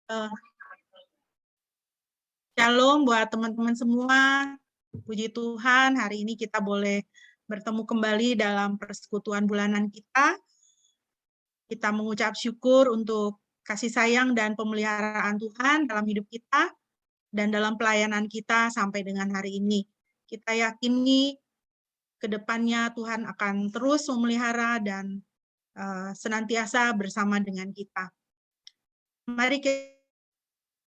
Eh, Shalom buat teman-teman semua. Puji Tuhan, hari ini kita boleh bertemu kembali dalam persekutuan bulanan kita. Kita mengucap syukur untuk kasih sayang dan pemeliharaan Tuhan dalam hidup kita dan dalam pelayanan kita sampai dengan hari ini. Kita yakini ke depannya Tuhan akan terus memelihara dan senantiasa bersama dengan kita. Mari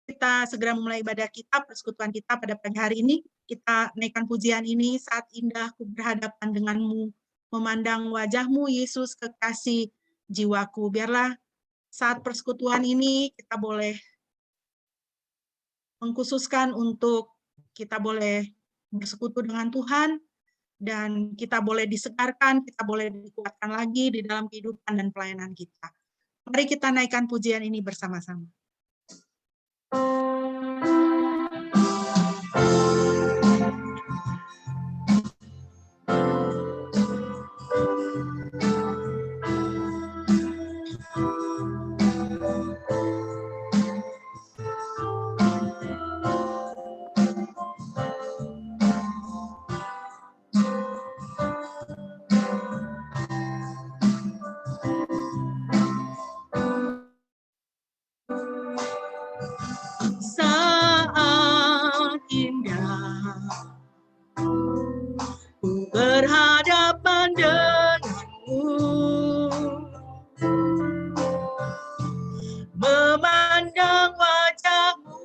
kita segera memulai ibadah kita, persekutuan kita pada pagi hari ini. Kita naikkan pujian ini, saat indah ku berhadapan denganmu, memandang wajahmu Yesus kekasih jiwaku. Biarlah saat persekutuan ini kita boleh mengkhususkan untuk kita boleh bersekutu dengan Tuhan, dan kita boleh disegarkan, kita boleh dikuatkan lagi di dalam kehidupan dan pelayanan kita. Mari kita naikkan pujian ini bersama-sama. Saat indah ku berhadapan denganmu, memandang wajahmu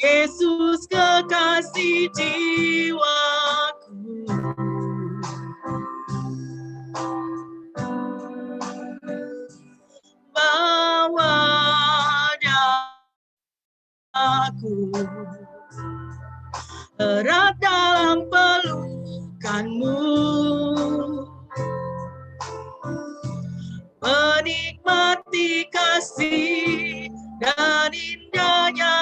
Yesus kekasih jiwaku. Bawa aku erat dalam pelukanmu, menikmati kasih dan indahnya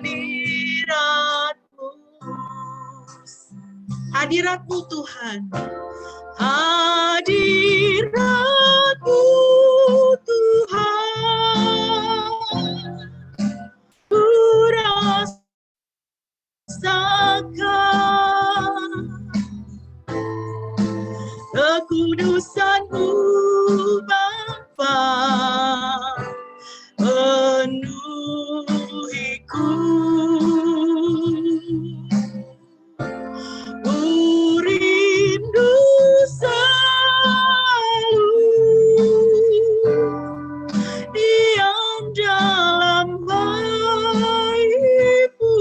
hadiratmu. Hadiratmu Tuhan, hadiratmu Tuhan, ku rasakan kekudusan-Mu Bapa, penuhiku. Ku rindu selalu diam dalam baik-Mu,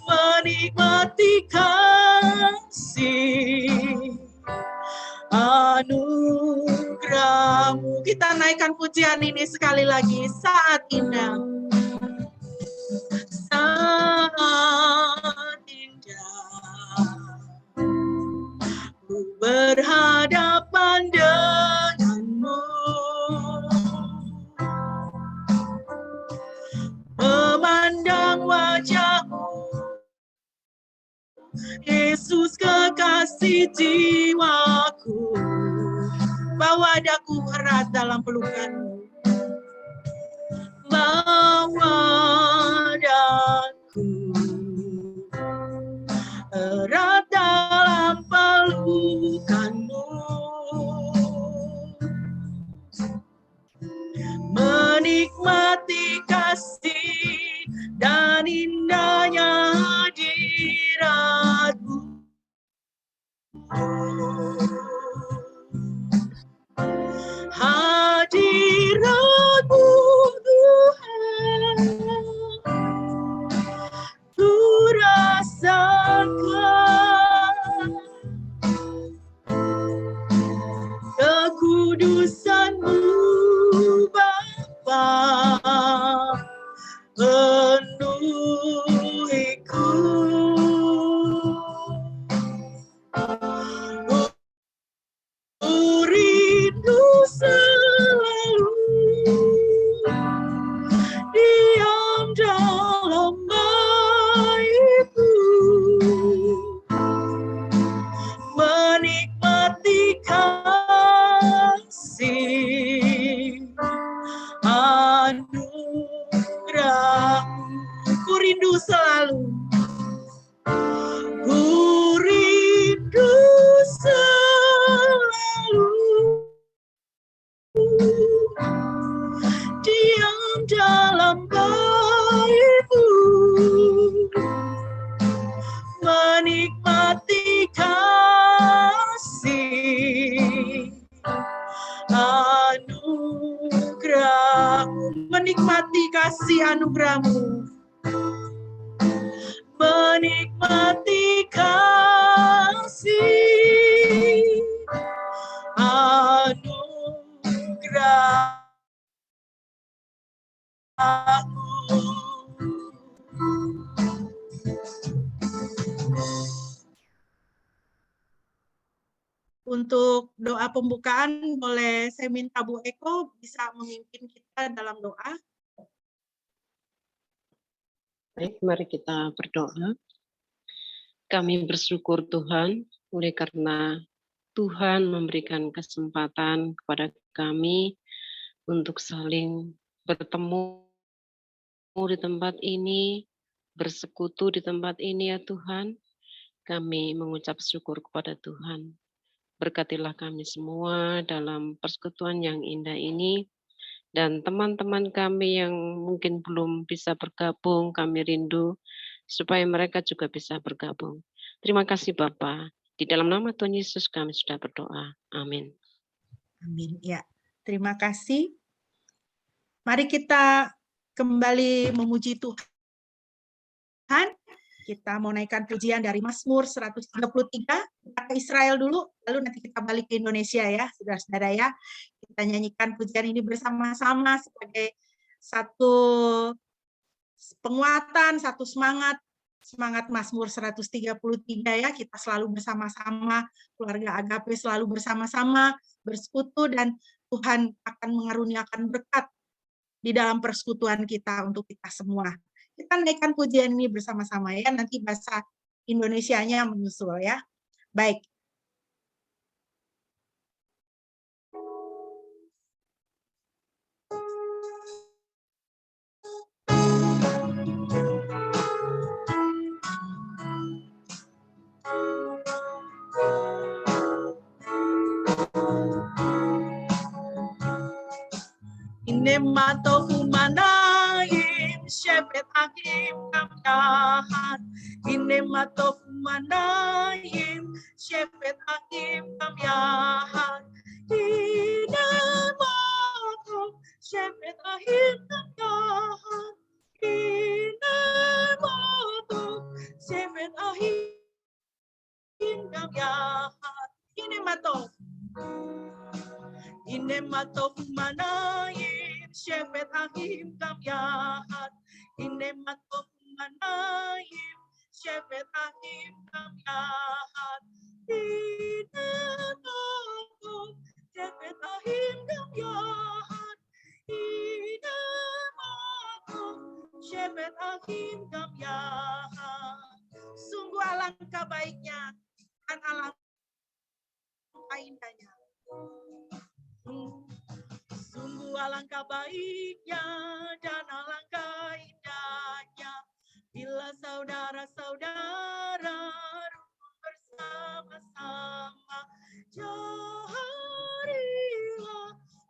menikmati kasih anugerah-Mu. Kita naikkan pujian ini sekali lagi, saat indah. Saat indah ku berhadapan denganmu, memandang wajahmu Yesus kekasih jiwaku. Bawa daku erat dalam pelukan-Mu, bawa daku erat dalam pelukan-Mu, menikmati kasih dan indahnya hadirat-Mu. Hadirat-Mu Tuhan, ku rasakan kekudusan-Mu Bapa, hamba-Mu menikmati kasih anugerah-Mu, menikmati kasih anugerah-Mu, menikmati kasih anugerah-Mu. Untuk doa pembukaan, boleh saya minta Bu Eko bisa memimpin kita dalam doa. Baik, mari kita berdoa. Kami bersyukur Tuhan, oleh karena Tuhan memberikan kesempatan kepada kami untuk saling bertemu di tempat ini, bersekutu di tempat ini ya Tuhan. Kami mengucap syukur kepada Tuhan. Berkatilah kami semua dalam persekutuan yang indah ini. Dan teman-teman kami yang mungkin belum bisa bergabung, kami rindu supaya mereka juga bisa bergabung. Terima kasih Bapa. Di dalam nama Tuhan Yesus kami sudah berdoa. Amin. Amin. Ya, terima kasih. Mari kita kembali memuji Tuhan. Kita mau naikkan pujian dari Mazmur 133. Kita ke Israel dulu, lalu nanti kita balik ke Indonesia ya, saudara-saudara ya. Kita nyanyikan pujian ini bersama-sama sebagai satu penguatan, satu semangat Mazmur 133 ya. Kita selalu bersama-sama, keluarga Agape selalu bersama-sama, bersekutu, dan Tuhan akan mengaruniakan berkat di dalam persekutuan kita untuk kita semua. Kita naikkan pujian ini bersama-sama ya, nanti bahasa Indonesianya menyusul ya. Baik. Inemato kumanaim shepet akim kamyahat. Inemato kumanaim shepet akim kamyahat. Inemato shepet akim kamyahat. Inemato shepet akim kamyahat. Inemato kumanaim shepet ahim kamyahat. Inemato kumanaim shepet ahim kamyahat. Inemato shepet ahim kamyahat. Inemato shepet ahim kamyahat. Sungguh alangkah baiknya dan alangkah indahnya. Sungguh alangkah baiknya dan alangkah indahnya bila saudara-saudara rukun bersama-sama. Jarilah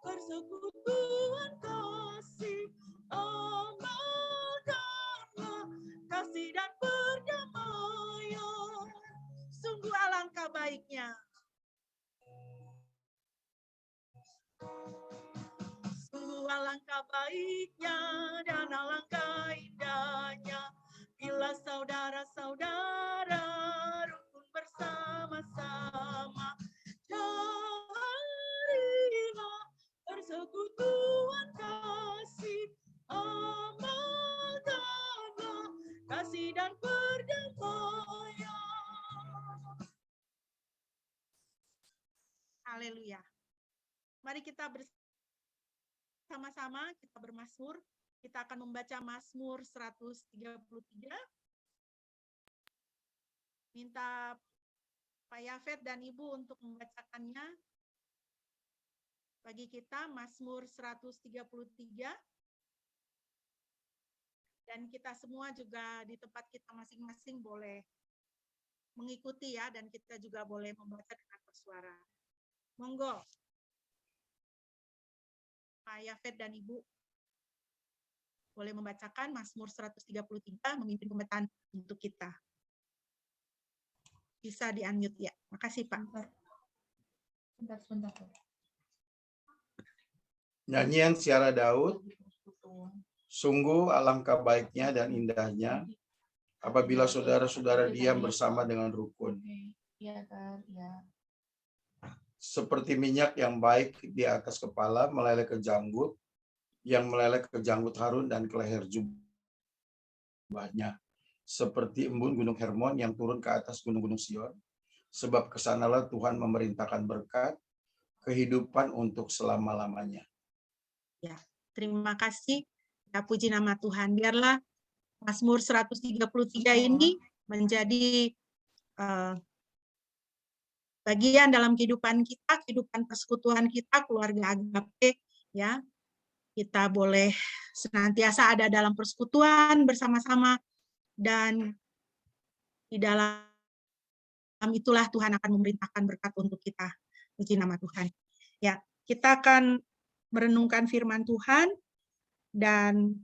persekutuan kasih, amalkanlah kasih dan perdamaian. Sungguh alangkah baiknya. Sungguh alangkah baiknya dan alangkah indahnya bila saudara-saudara rukun bersama-sama. Jarilah persekutuan kasih, amalkanlah kasih dan perdamaian. Haleluya. Mari kita bersama-sama, kita bermazmur. Kita akan membaca Mazmur 133. Minta Pak Yafet dan Ibu untuk membacakannya. Bagi kita Mazmur 133. Dan kita semua juga di tempat kita masing-masing boleh mengikuti ya, dan kita juga boleh membaca dengan bersuara. Monggo. Pak Yafet dan Ibu. boleh membacakan Mazmur 133 memimpin pembetaan untuk kita. Bisa di-unmute ya. Makasih, Pak. Sebentar. Nyanyian Siara Daud. Sungguh alangkah baiknya dan indahnya apabila saudara-saudara diam bersama dengan rukun. Iya kan, ya. Seperti minyak yang baik di atas kepala meleleh ke janggut, yang meleleh ke janggut Harun dan ke leher jubahnya. Seperti embun gunung Hermon yang turun ke atas gunung-gunung Sion. Sebab kesanalah Tuhan memerintahkan berkat, kehidupan untuk selama-lamanya. Ya, terima kasih. Kita puji nama Tuhan. Biarlah Mazmur 133 ini menjadi bagian dalam kehidupan kita, kehidupan persekutuan kita, keluarga Agape, ya. Kita boleh senantiasa ada dalam persekutuan bersama-sama, dan di dalam itulah Tuhan akan memerintahkan berkat untuk kita. Puji nama Tuhan. Ya, kita akan merenungkan firman Tuhan, dan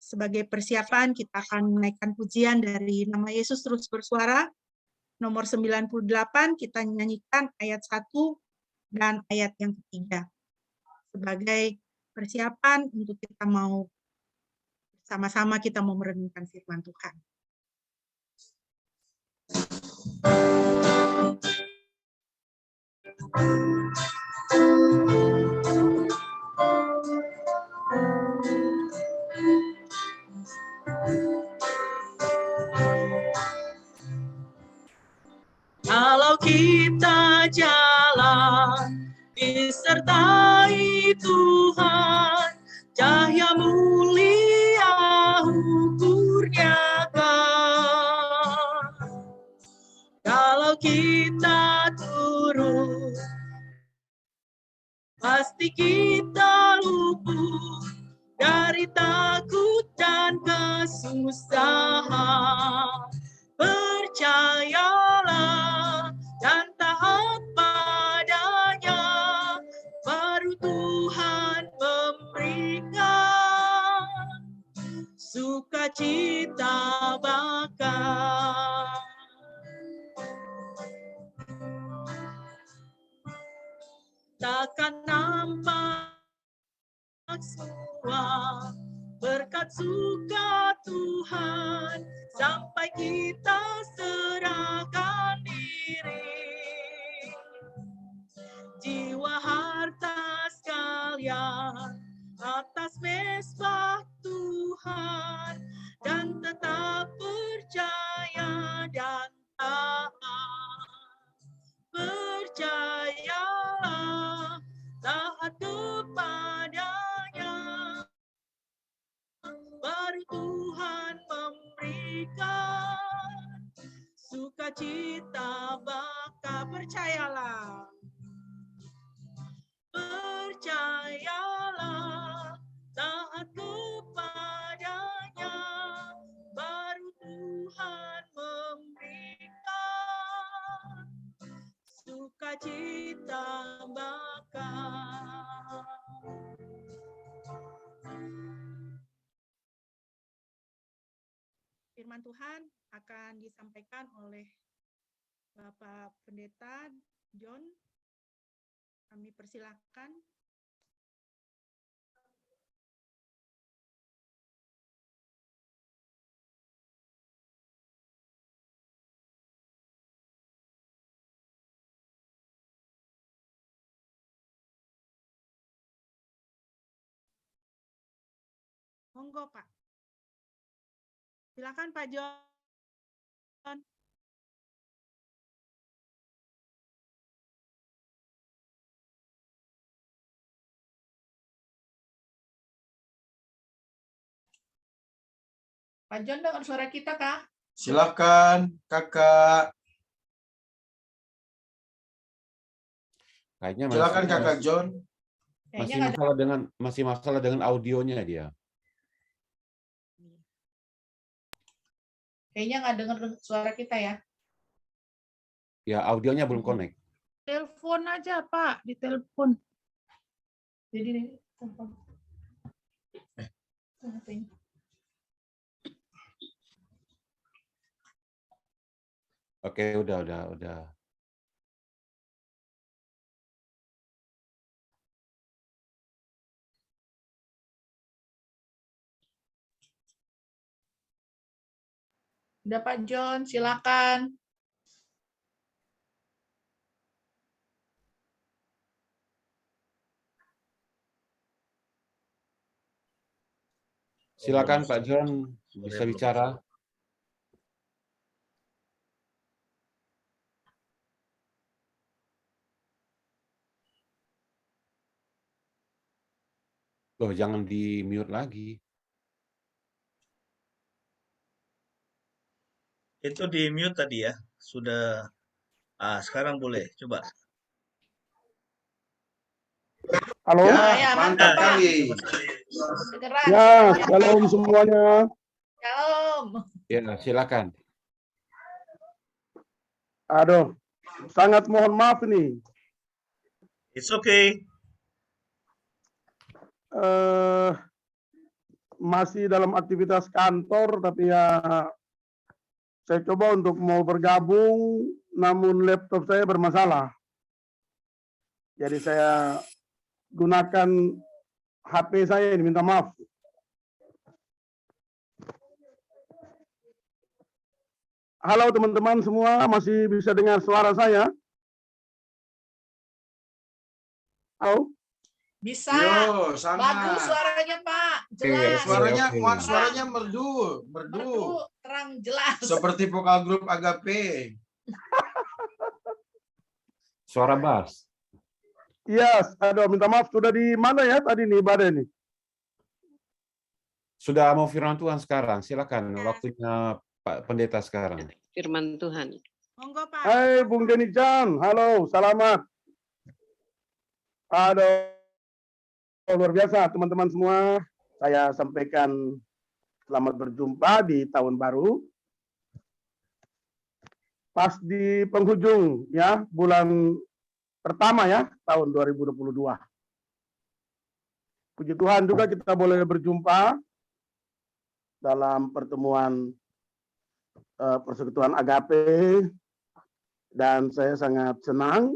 sebagai persiapan kita akan menaikkan pujian dari Nama Yesus Terus Bersuara, nomor 98, kita nyanyikan ayat 1 dan ayat yang ketiga. Sebagai persiapan untuk kita mau sama-sama kita mau merenungkan firman Tuhan. Kalau kita jalan disertai Tuhan, cahaya mulia kurniakan. Kalau kita turun, pasti kita luput dari takut dan kesusahan. Percayalah dan taat padanya, baru Tuhan memberikan sukacita bakal. Takkan nampak semua berkat suka Tuhan sampai kita serahkan diri. Jiwa harta sekalian atas mesbah Tuhan, dan tetap percaya dan taat. Percayalah, taat kepadanya, baru Tuhan memberikan sukacita bakal. Percayalah, percayalah, taat kepadanya, baru Tuhan memberikan sukacita bakal. Firman Tuhan akan disampaikan oleh Bapak Pendeta John. Kami persilahkan. Monggo, Pak. Silakan, Pak John. Pak John, dengar suara kita, Kak? Silakan, Kakak. Kayaknya Silakan, Kakak John. masih masalah dengan audionya dia. Kayaknya nggak dengar suara kita ya. Ya, audionya belum connect. Telepon aja, Pak, ditelepon. Jadi telepon. HP-nya. Oke, udah. Udah Pak John, silakan. Silakan Pak John, bisa bicara. Loh, jangan di-mute lagi. Itu di mute tadi ya. Sudah. Sekarang boleh. Coba. Halo? Ya, mantap Pak. kali. Kedengeran. Ya, suaranya, Pak. shalom semuanya. Shalom. Ya, silakan. Aduh, sangat mohon maaf nih. It's okay. Masih dalam aktivitas kantor, tapi ya saya coba untuk mau bergabung, namun laptop saya bermasalah. Jadi saya gunakan HP saya ini, minta maaf. Halo teman-teman semua, masih bisa dengar suara saya? Halo? Bisa. Yo, sangat. Bagus suaranya Pak. Jelas. Suaranya merdu. Merdu, terang, jelas. Seperti vokal grup Agape. Suara bass. Yes, aduh minta maaf, sudah di mana ya tadi nih ibadah ini? Sudah mau firman Tuhan sekarang. Silakan, waktunya Pak Pendeta sekarang. Firman Tuhan. Monggo Pak. Hai Bung Denny Chan, halo, selamat. Aduh, luar biasa teman-teman semua. Saya sampaikan selamat berjumpa di tahun baru. Pas di penghujung ya, bulan pertama ya, tahun 2022. Puji Tuhan juga kita boleh berjumpa dalam pertemuan Persekutuan Agape, dan saya sangat senang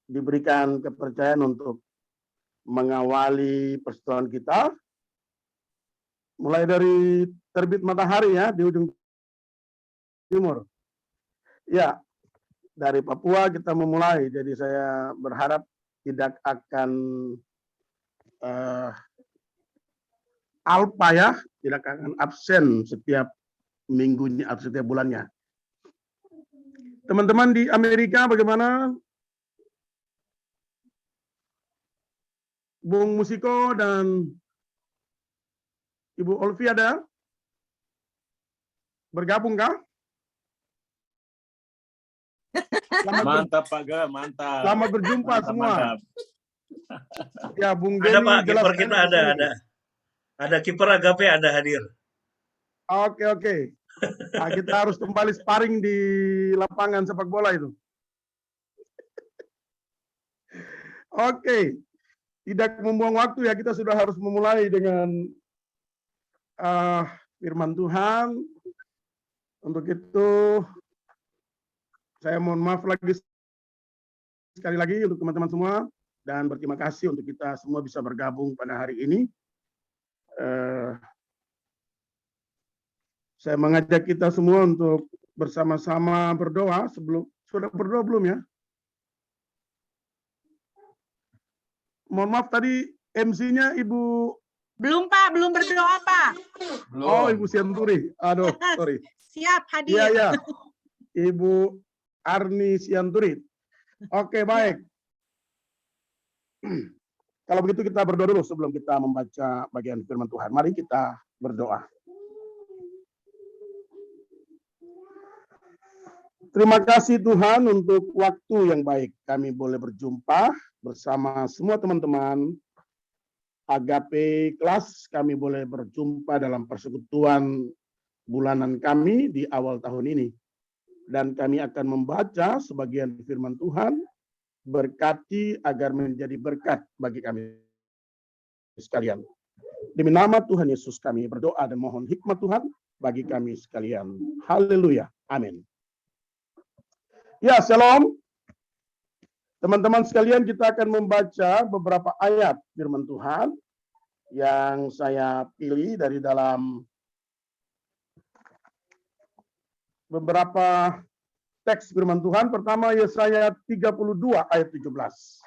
diberikan kepercayaan untuk mengawali persekutuan kita mulai dari terbit matahari ya di ujung timur. Ya, dari Papua kita memulai, jadi saya berharap tidak akan alpa ya, tidak akan absen setiap minggunya atau setiap bulannya. Teman-teman di Amerika bagaimana? Bung Musiko dan Ibu Olvi ada? Bergabung kah? Mantap Pak Ga, mantap. Selamat berjumpa semua. Mantap. Ya, Bung Ada Denny Pak, jelas kiper kita sekali. ada. Ada kiper Agape ada hadir. Oke. Nah, kita harus kembali sparring di lapangan sepak bola itu. Oke. Tidak membuang waktu ya, kita sudah harus memulai dengan firman Tuhan. Untuk itu saya mohon maaf lagi sekali lagi untuk teman-teman semua, dan berterima kasih untuk kita semua bisa bergabung pada hari ini. Saya mengajak kita semua untuk bersama-sama berdoa. Sudah berdoa belum ya? Mohon maaf tadi MC-nya Ibu. Belum Pak, belum berdoa Pak. Belum. Oh, Ibu Sianturi. Aduh, sorry. Siap hadir. Iya. Ibu Arni Sianturi. Oke, baik. Kalau begitu kita berdoa dulu sebelum kita membaca bagian firman Tuhan. Mari kita berdoa. Terima kasih Tuhan untuk waktu yang baik. Kami boleh berjumpa bersama semua teman-teman Agape kelas. Kami boleh berjumpa dalam persekutuan bulanan kami di awal tahun ini. Dan kami akan membaca sebagian firman Tuhan. Berkati agar menjadi berkat bagi kami sekalian. Demi nama Tuhan Yesus kami berdoa dan mohon hikmat Tuhan bagi kami sekalian. Haleluya. Amin. Ya, shalom. Teman-teman sekalian, kita akan membaca beberapa ayat firman Tuhan yang saya pilih dari dalam beberapa teks firman Tuhan. Pertama, Yesaya 32 ayat 17.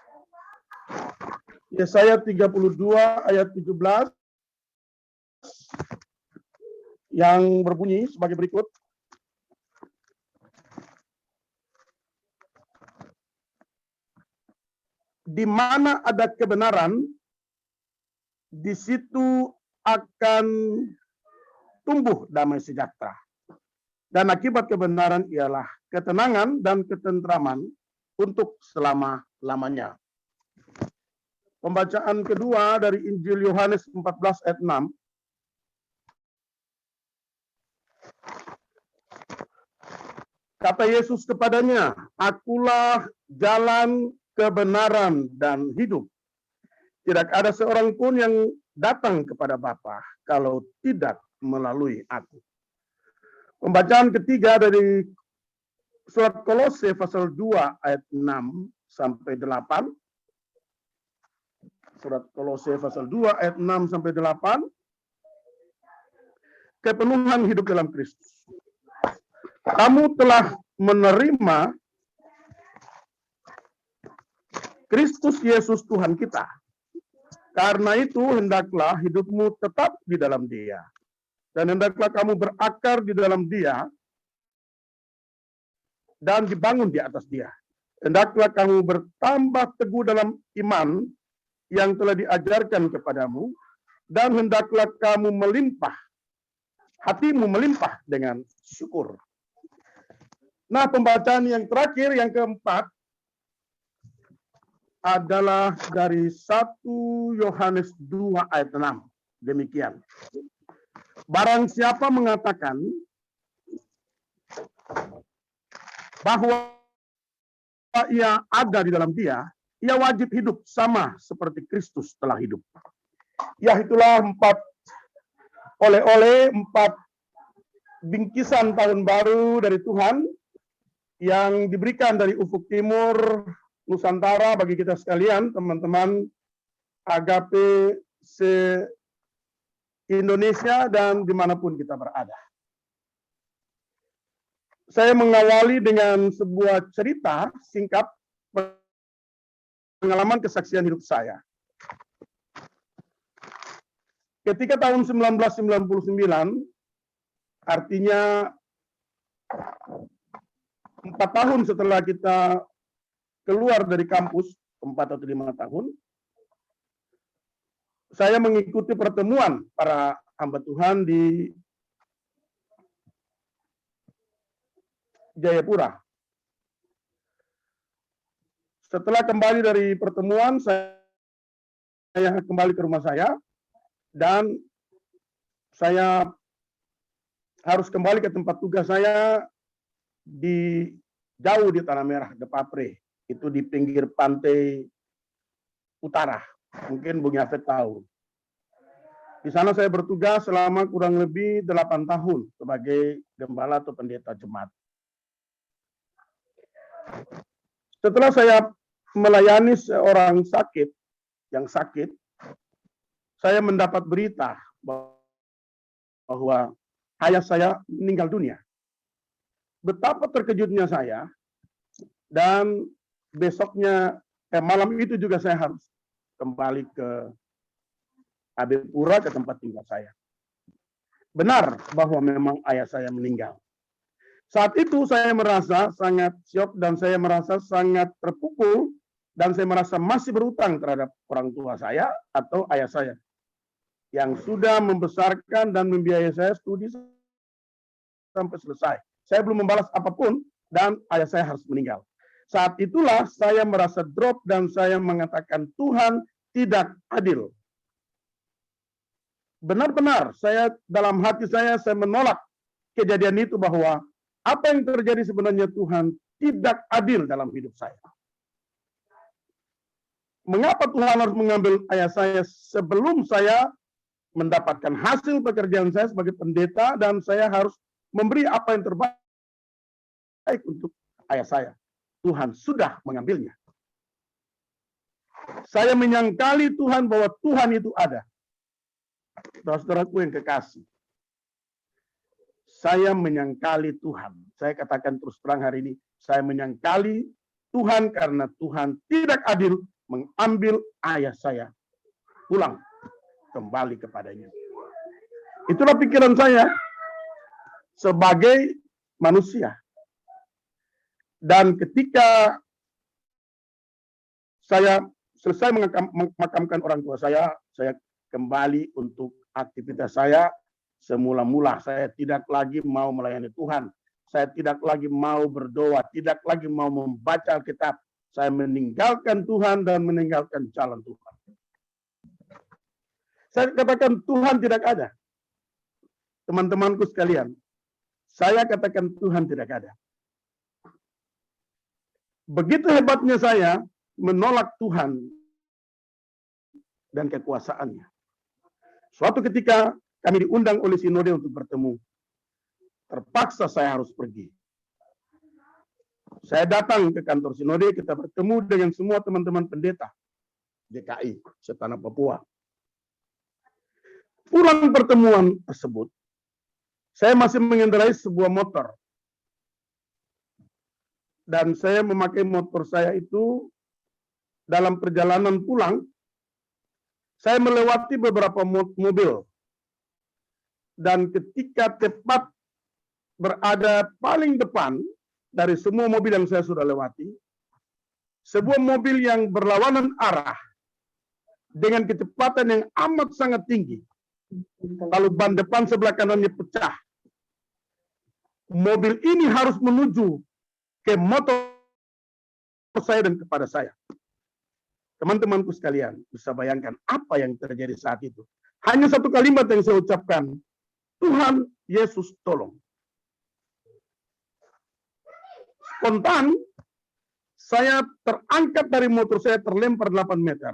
Yesaya 32 ayat 17 yang berbunyi sebagai berikut. Di mana ada kebenaran, di situ akan tumbuh damai sejahtera. Dan akibat kebenaran ialah ketenangan dan ketentraman untuk selama-lamanya. Pembacaan kedua dari Injil Yohanes 14 ayat 6. Kata Yesus kepadanya, "Akulah jalan, kebenaran, dan hidup. Tidak ada seorang pun yang datang kepada Bapa kalau tidak melalui aku." Pembacaan ketiga dari surat Kolose pasal 2 ayat 6 sampai 8. Surat Kolose pasal 2 ayat 6 sampai 8. Kepenuhan hidup dalam Kristus. Kamu telah menerima Kristus Yesus Tuhan kita. Karena itu hendaklah hidupmu tetap di dalam Dia. Dan hendaklah kamu berakar di dalam Dia dan dibangun di atas Dia. Hendaklah kamu bertambah teguh dalam iman yang telah diajarkan kepadamu, dan hendaklah kamu melimpah, hatimu melimpah dengan syukur. Nah, pembacaan yang terakhir, yang keempat, adalah dari 1 Yohanes 2 ayat 6. Demikian. Barang siapa mengatakan bahwa ia ada di dalam Dia, ia wajib hidup sama seperti Kristus telah hidup. Ya, itulah 4 oleh-oleh, 4 bingkisan tahun baru dari Tuhan yang diberikan dari ufuk timur Nusantara bagi kita sekalian, teman-teman Agape se-Indonesia dan dimanapun kita berada. Saya mengawali dengan sebuah cerita singkat pengalaman kesaksian hidup saya. Ketika tahun 1999, artinya 4 tahun setelah kita keluar dari kampus, 4 atau 5 tahun, saya mengikuti pertemuan para hamba Tuhan di Jayapura. Setelah kembali dari pertemuan, saya kembali ke rumah saya, dan saya harus kembali ke tempat tugas saya jauh di Tanah Merah, Depapre. Itu di pinggir pantai utara. Mungkin Bung Yafet tahu. Di sana saya bertugas selama kurang lebih 8 tahun sebagai gembala atau pendeta jemaat. Setelah saya melayani seorang yang sakit, saya mendapat berita bahwa ayah saya meninggal dunia. Betapa terkejutnya saya, dan besoknya, malam itu juga saya harus kembali ke Abipura, ke tempat tinggal saya. Benar bahwa memang ayah saya meninggal. Saat itu saya merasa sangat syok, dan saya merasa sangat terpukul, dan saya merasa masih berutang terhadap orang tua saya atau ayah saya yang sudah membesarkan dan membiayai saya studi sampai selesai. Saya belum membalas apapun, dan ayah saya harus meninggal. Saat itulah saya merasa drop, dan saya mengatakan, Tuhan tidak adil. Benar-benar dalam hati saya menolak kejadian itu, bahwa apa yang terjadi sebenarnya Tuhan tidak adil dalam hidup saya. Mengapa Tuhan harus mengambil ayah saya sebelum saya mendapatkan hasil pekerjaan saya sebagai pendeta, dan saya harus memberi apa yang terbaik untuk ayah saya. Tuhan sudah mengambilnya. Saya menyangkali Tuhan bahwa Tuhan itu ada. Saudaraku yang kekasih, saya menyangkali Tuhan. Saya katakan terus terang hari ini, saya menyangkali Tuhan karena Tuhan tidak adil mengambil ayah saya pulang kembali kepadanya. Itulah pikiran saya sebagai manusia. Dan ketika saya selesai memakamkan orang tua saya kembali untuk aktivitas saya semula-mula. Saya tidak lagi mau melayani Tuhan. Saya tidak lagi mau berdoa, tidak lagi mau membaca Alkitab. Saya meninggalkan Tuhan dan meninggalkan jalan Tuhan. Saya katakan Tuhan tidak ada. Teman-temanku sekalian, saya katakan Tuhan tidak ada. Begitu hebatnya saya menolak Tuhan dan kekuasaannya. Suatu ketika kami diundang oleh sinode untuk bertemu. Terpaksa saya harus pergi. Saya datang ke kantor sinode, kita bertemu dengan semua teman-teman pendeta DKI, setanah Papua. Pulang pertemuan tersebut, saya masih mengendarai sebuah motor. Dan saya memakai motor saya itu dalam perjalanan pulang, saya melewati beberapa mobil. Dan ketika tepat berada paling depan dari semua mobil yang saya sudah lewati, sebuah mobil yang berlawanan arah dengan kecepatan yang amat sangat tinggi. Lalu ban depan sebelah kanannya pecah. Mobil ini harus menuju ke motor saya dan kepada saya. Teman-temanku sekalian, bisa bayangkan apa yang terjadi saat itu. Hanya satu kalimat yang saya ucapkan, Tuhan Yesus tolong. Spontan, saya terangkat dari motor saya, terlempar 8 meter.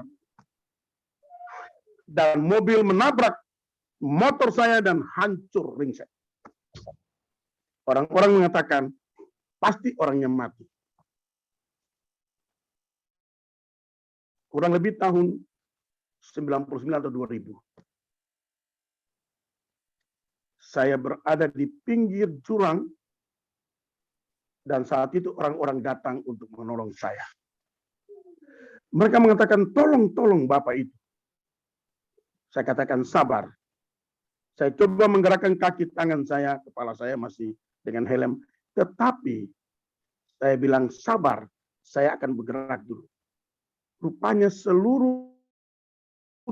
Dan mobil menabrak motor saya dan hancur ringsek. Orang-orang mengatakan, pasti orangnya mati. Kurang lebih tahun 99 atau 2000. Saya berada di pinggir jurang, dan saat itu orang-orang datang untuk menolong saya. Mereka mengatakan, tolong Bapak itu. Saya katakan, sabar. Saya coba menggerakkan kaki tangan saya, kepala saya masih dengan helm. Tetapi, saya bilang, sabar, saya akan bergerak dulu. Rupanya seluruh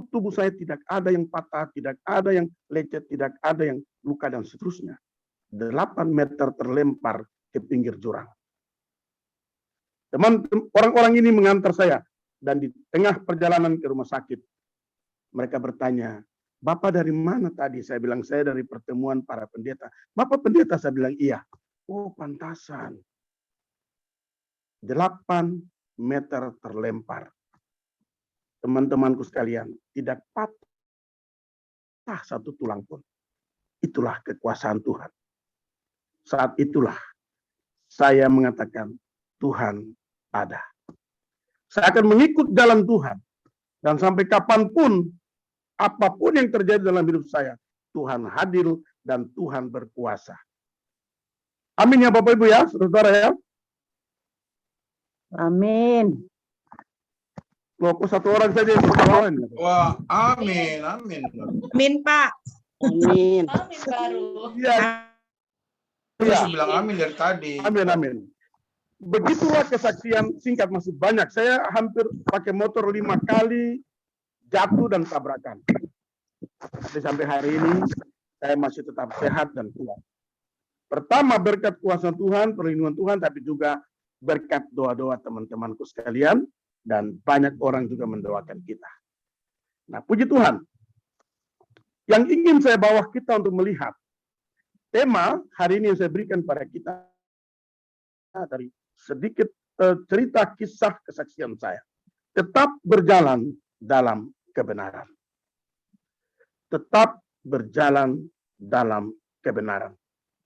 tubuh saya tidak ada yang patah, tidak ada yang lecet, tidak ada yang luka, dan seterusnya. 8 meter terlempar ke pinggir jurang. Orang-orang ini mengantar saya, dan di tengah perjalanan ke rumah sakit, mereka bertanya, Bapak dari mana tadi? Saya bilang, saya dari pertemuan para pendeta. Bapak pendeta? Saya bilang, iya. Oh, pantasan. 8 meter terlempar. Teman-temanku sekalian, tidak patah satu tulang pun. Itulah kekuasaan Tuhan. Saat itulah saya mengatakan, Tuhan ada. Saya akan mengikut jalan Tuhan. Dan sampai kapanpun, apapun yang terjadi dalam hidup saya, Tuhan hadir dan Tuhan berkuasa. Amin ya Bapak Ibu ya, saudara ya. Amin. Loh, kok satu orang saja yang berdoa? Wah, amin, amin. Amin, Pak. Amin. Amin baru. Iya. Saya bilang amin dari tadi. Amin, amin. Begitulah kesaksian singkat, masih banyak. Saya hampir pakai motor 5 kali, jatuh dan tabrakan. Tapi sampai hari ini, saya masih tetap sehat dan kuat. Pertama, berkat kuasa Tuhan, perlindungan Tuhan, tapi juga berkat doa-doa teman-temanku sekalian, dan banyak orang juga mendoakan kita. Nah, puji Tuhan. Yang ingin saya bawa kita untuk melihat, tema hari ini yang saya berikan pada kita, dari sedikit cerita kisah kesaksian saya. Tetap berjalan dalam kebenaran. tetap berjalan dalam kebenaran.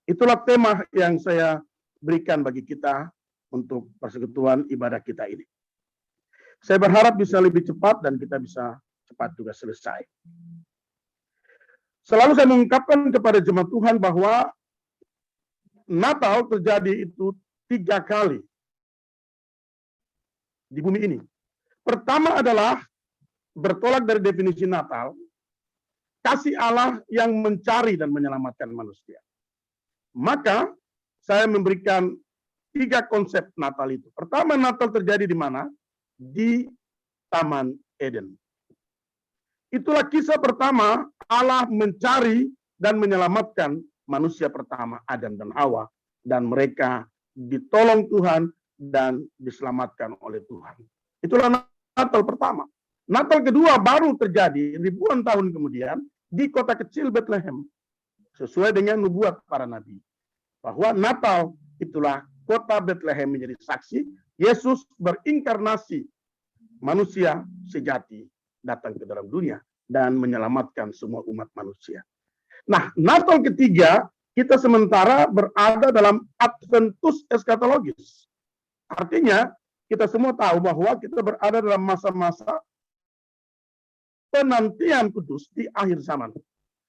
Itulah tema yang saya berikan bagi kita untuk persekutuan ibadah kita ini. Saya berharap bisa lebih cepat dan kita bisa cepat juga selesai. Selalu saya mengungkapkan kepada jemaat Tuhan bahwa Natal terjadi itu 3 kali di bumi ini. Pertama adalah bertolak dari definisi Natal, kasih Allah yang mencari dan menyelamatkan manusia. Maka saya memberikan 3 konsep Natal itu. Pertama, Natal terjadi di mana? Di Taman Eden. Itulah kisah pertama Allah mencari dan menyelamatkan manusia pertama, Adam dan Hawa. Dan mereka ditolong Tuhan dan diselamatkan oleh Tuhan. Itulah Natal pertama. Natal kedua baru terjadi ribuan tahun kemudian di kota kecil Bethlehem. Sesuai dengan nubuat para nabi. Bahwa Natal itulah kota Bethlehem menjadi saksi Yesus berinkarnasi, manusia sejati datang ke dalam dunia dan menyelamatkan semua umat manusia. Nah, Natal ketiga kita sementara berada dalam Adventus eskatologis. Artinya kita semua tahu bahwa kita berada dalam masa-masa penantian kudus di akhir zaman.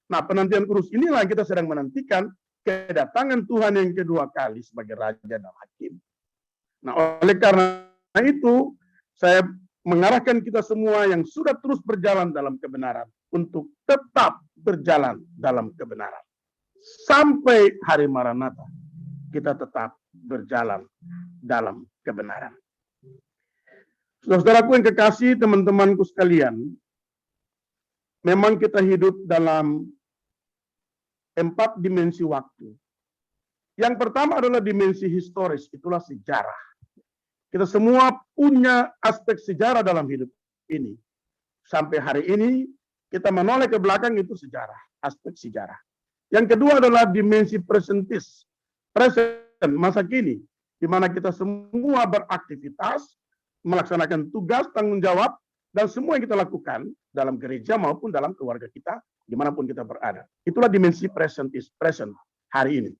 Nah, penantian kudus inilah kita sedang menantikan kedatangan Tuhan yang kedua kali sebagai Raja dan Hakim. Nah, oleh karena itu, saya mengarahkan kita semua yang sudah terus berjalan dalam kebenaran untuk tetap berjalan dalam kebenaran. Sampai hari Maranatha, kita tetap berjalan dalam kebenaran. Saudaraku yang kekasih, teman-temanku sekalian, memang kita hidup dalam 4 dimensi waktu. Yang pertama adalah dimensi historis, itulah sejarah. Kita semua punya aspek sejarah dalam hidup ini. Sampai hari ini, kita menoleh ke belakang itu sejarah, aspek sejarah. Yang kedua adalah dimensi presentis, present, masa kini, di mana kita semua beraktivitas, melaksanakan tugas, tanggung jawab, dan semua yang kita lakukan dalam gereja maupun dalam keluarga kita, dimanapun kita berada. Itulah dimensi presentis, present, hari ini.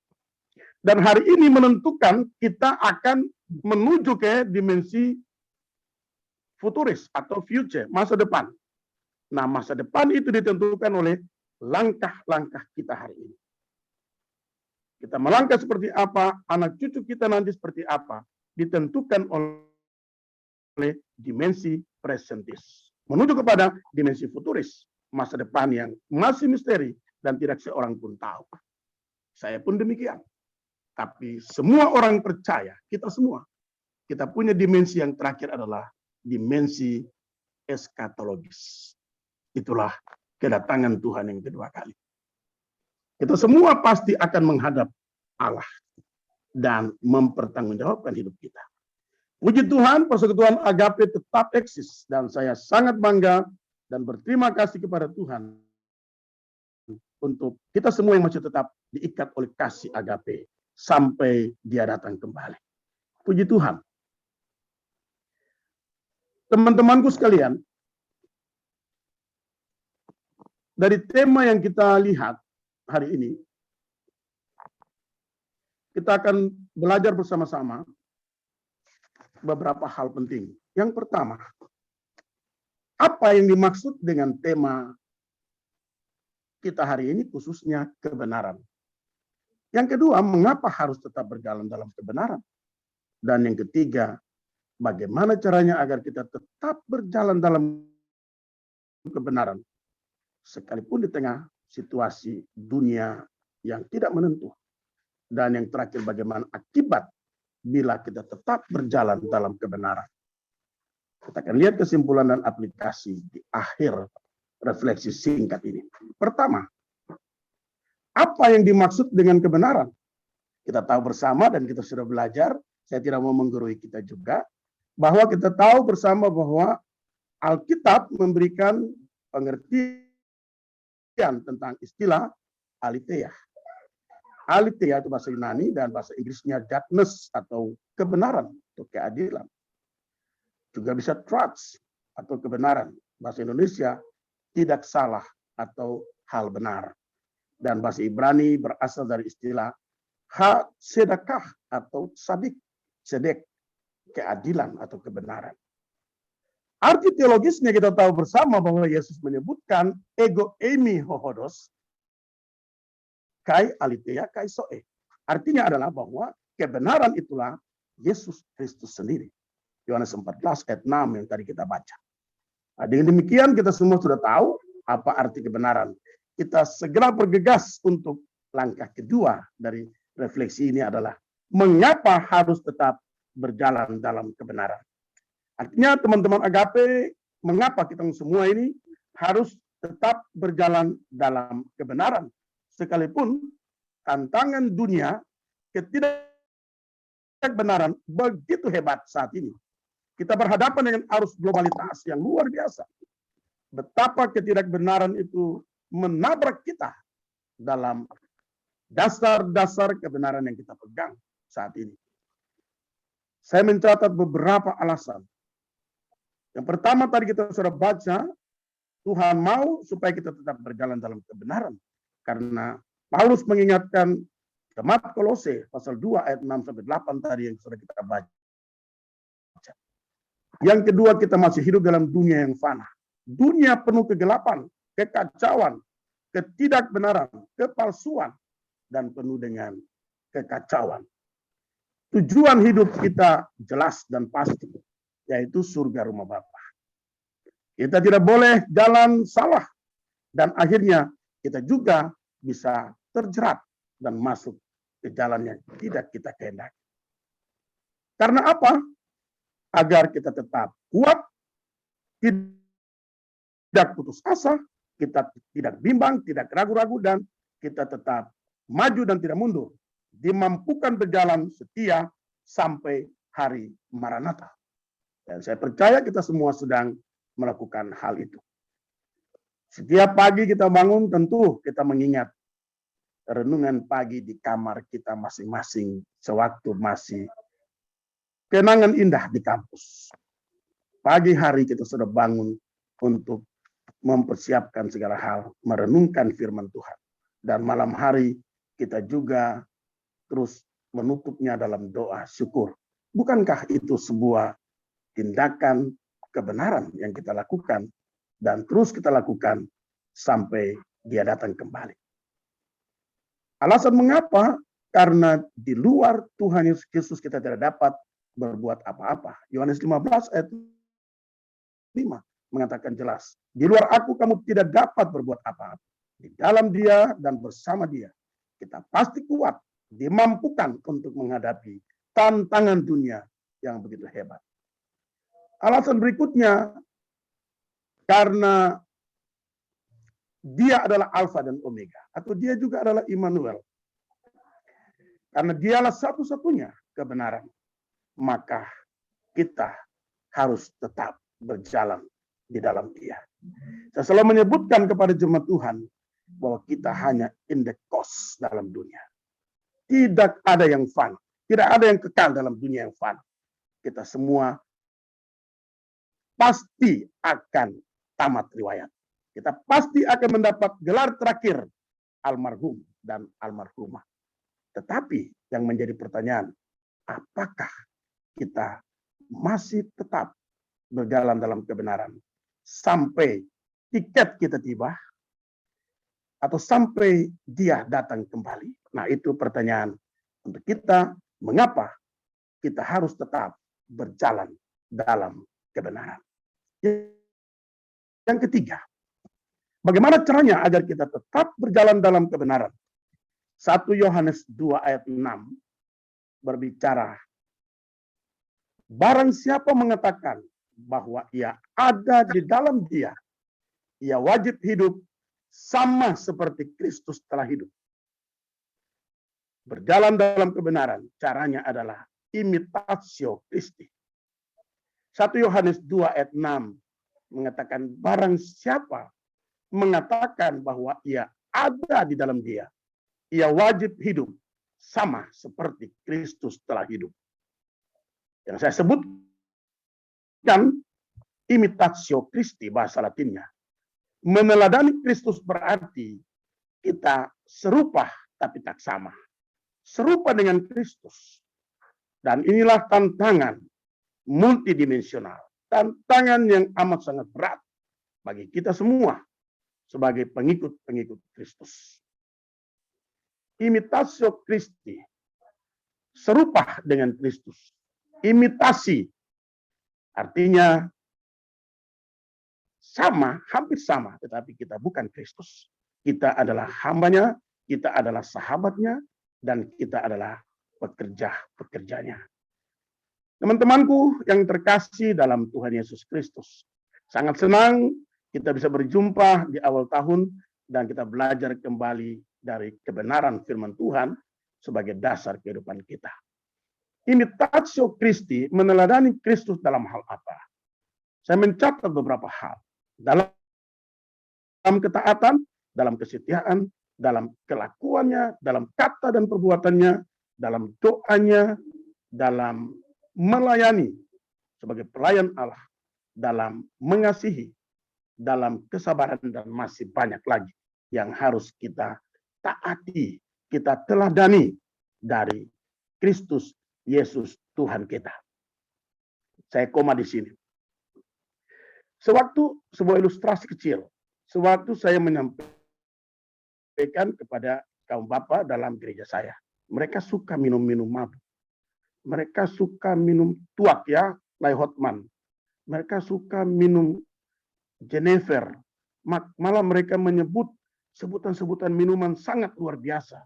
Dan hari ini menentukan kita akan menuju ke dimensi futuris atau future, masa depan. Nah, masa depan itu ditentukan oleh langkah-langkah kita hari ini. Kita melangkah seperti apa, anak cucu kita nanti seperti apa, ditentukan oleh dimensi presentis. Menuju kepada dimensi futuris, masa depan yang masih misteri dan tidak seorang pun tahu. Saya pun demikian. Tapi semua orang percaya, kita semua, kita punya dimensi yang terakhir adalah dimensi eskatologis. Itulah kedatangan Tuhan yang kedua kali. Kita semua pasti akan menghadap Allah dan mempertanggungjawabkan hidup kita. Puji Tuhan, persekutuan Agape tetap eksis dan saya sangat bangga dan berterima kasih kepada Tuhan untuk kita semua yang masih tetap diikat oleh kasih Agape sampai Dia datang kembali. Puji Tuhan. Teman-temanku sekalian, dari tema yang kita lihat hari ini, kita akan belajar bersama-sama beberapa hal penting. Yang pertama, apa yang dimaksud dengan tema kita hari ini, khususnya kebenaran. Yang kedua, mengapa harus tetap berjalan dalam kebenaran? Dan yang ketiga, bagaimana caranya agar kita tetap berjalan dalam kebenaran, sekalipun di tengah situasi dunia yang tidak menentu. Dan yang terakhir, bagaimana akibat bila kita tetap berjalan dalam kebenaran. Kita akan lihat kesimpulan dan aplikasi di akhir refleksi singkat ini. Pertama, apa yang dimaksud dengan kebenaran? Kita tahu bersama dan kita sudah belajar, saya tidak mau menggurui kita juga, bahwa kita tahu bersama bahwa Alkitab memberikan pengertian tentang istilah aletheia. Aletheia itu bahasa Yunani dan bahasa Inggrisnya justness atau kebenaran atau keadilan. Juga bisa truth atau kebenaran. Bahasa Indonesia tidak salah atau hal benar. Dan bahasa Ibrani berasal dari istilah ha-sedekah atau sadik, sedek, keadilan atau kebenaran. Arti teologisnya kita tahu bersama bahwa Yesus menyebutkan ego eimi hohodos, kai alitea kai soe. Artinya adalah bahwa kebenaran itulah Yesus Kristus sendiri. Yohanes 14 ayat 6 yang tadi kita baca. Nah, dengan demikian kita semua sudah tahu apa arti kebenaran. Kita segera bergegas untuk langkah kedua dari refleksi ini adalah mengapa harus tetap berjalan dalam kebenaran. Artinya teman-teman Agape, mengapa kita semua ini harus tetap berjalan dalam kebenaran. Sekalipun tantangan dunia ketidakbenaran begitu hebat saat ini. Kita berhadapan dengan arus globalitas yang luar biasa. Betapa ketidakbenaran itu menabrak kita dalam dasar-dasar kebenaran yang kita pegang saat ini. Saya mencatat beberapa alasan. Yang pertama tadi kita sudah baca, Tuhan mau supaya kita tetap berjalan dalam kebenaran. Karena Paulus mengingatkan jemaat Kolose pasal 2 ayat 6-8 tadi yang sudah kita baca. Yang kedua, kita masih hidup dalam dunia yang fana. Dunia penuh kegelapan, kekacauan, ketidakbenaran, kepalsuan, dan penuh dengan kekacauan. Tujuan hidup kita jelas dan pasti, yaitu surga rumah Bapa. Kita tidak boleh jalan salah, dan akhirnya kita juga bisa terjerat dan masuk ke jalan yang tidak kita kehendaki. Karena apa? Agar kita tetap kuat, tidak putus asa, kita tidak bimbang, tidak ragu-ragu, dan kita tetap maju dan tidak mundur. Dimampukan berjalan setia sampai hari Maranatha. Dan saya percaya kita semua sedang melakukan hal itu. Setiap pagi kita bangun, tentu kita mengingat renungan pagi di kamar kita masing-masing sewaktu masih kenangan indah di kampus. Pagi hari kita sudah bangun untuk mempersiapkan segala hal, merenungkan firman Tuhan. Dan malam hari kita juga terus menutupnya dalam doa syukur. Bukankah itu sebuah tindakan kebenaran yang kita lakukan dan terus kita lakukan sampai Dia datang kembali? Alasan mengapa? Karena di luar Tuhan Yesus kita tidak dapat berbuat apa-apa. Yohanes 15 ayat 5 mengatakan jelas, di luar aku kamu tidak dapat berbuat apa-apa. Di dalam Dia dan bersama Dia, kita pasti kuat, dimampukan untuk menghadapi tantangan dunia yang begitu hebat. Alasan berikutnya, karena Dia adalah Alfa dan Omega, atau Dia juga adalah Immanuel. Karena Dialah satu-satunya kebenaran, maka kita harus tetap berjalan di dalam Dia. Saya selalu menyebutkan kepada jemaat Tuhan bahwa kita hanya in the course dalam dunia. Tidak ada yang fana, tidak ada yang kekal dalam dunia yang fana. Kita semua pasti akan tamat riwayat. Kita pasti akan mendapat gelar terakhir almarhum dan almarhumah. Tetapi yang menjadi pertanyaan, apakah kita masih tetap berjalan dalam kebenaran sampai tiket kita tiba atau sampai Dia datang kembali? Nah, itu pertanyaan untuk kita, mengapa kita harus tetap berjalan dalam kebenaran. Yang ketiga, bagaimana caranya agar kita tetap berjalan dalam kebenaran? 1 Yohanes 2 ayat 6 berbicara, barang siapa mengatakan bahwa ia ada di dalam Dia, ia wajib hidup sama seperti Kristus telah hidup. Berjalan dalam kebenaran, caranya adalah imitatio Christi. 1 Yohanes 2 ayat 6 mengatakan, barang siapa mengatakan bahwa ia ada di dalam Dia, ia wajib hidup sama seperti Kristus telah hidup. Yang saya sebutkan imitatio Christi bahasa Latinnya. Meneladani Kristus berarti kita serupa tapi tak sama. Serupa dengan Kristus. Dan inilah tantangan multidimensional. Tantangan yang amat sangat berat bagi kita semua sebagai pengikut-pengikut Kristus. Imitatio Christi, serupa dengan Kristus. Imitasi artinya sama, hampir sama, tetapi kita bukan Kristus. Kita adalah hambanya, kita adalah sahabatnya, dan kita adalah pekerja-pekerjanya. Teman-temanku yang terkasih dalam Tuhan Yesus Kristus, sangat senang kita bisa berjumpa di awal tahun dan kita belajar kembali dari kebenaran firman Tuhan sebagai dasar kehidupan kita. Imitatio Christi, meneladani Kristus dalam hal apa? Saya mencatat beberapa hal. Dalam ketaatan, dalam kesetiaan, dalam kelakuannya, dalam kata dan perbuatannya, dalam doanya, dalam melayani sebagai pelayan Allah, dalam mengasihi, dalam kesabaran, dan masih banyak lagi yang harus kita taati, kita teladani dari Kristus Yesus Tuhan kita. Saya koma di sini. Sewaktu sebuah ilustrasi kecil, sewaktu saya menyampaikan kepada kaum bapak dalam gereja saya, mereka suka minum-minum mabuk. Mereka suka minum tuak ya, Lai Hotman. Mereka suka minum Jenever. Malah mereka menyebut sebutan-sebutan minuman sangat luar biasa.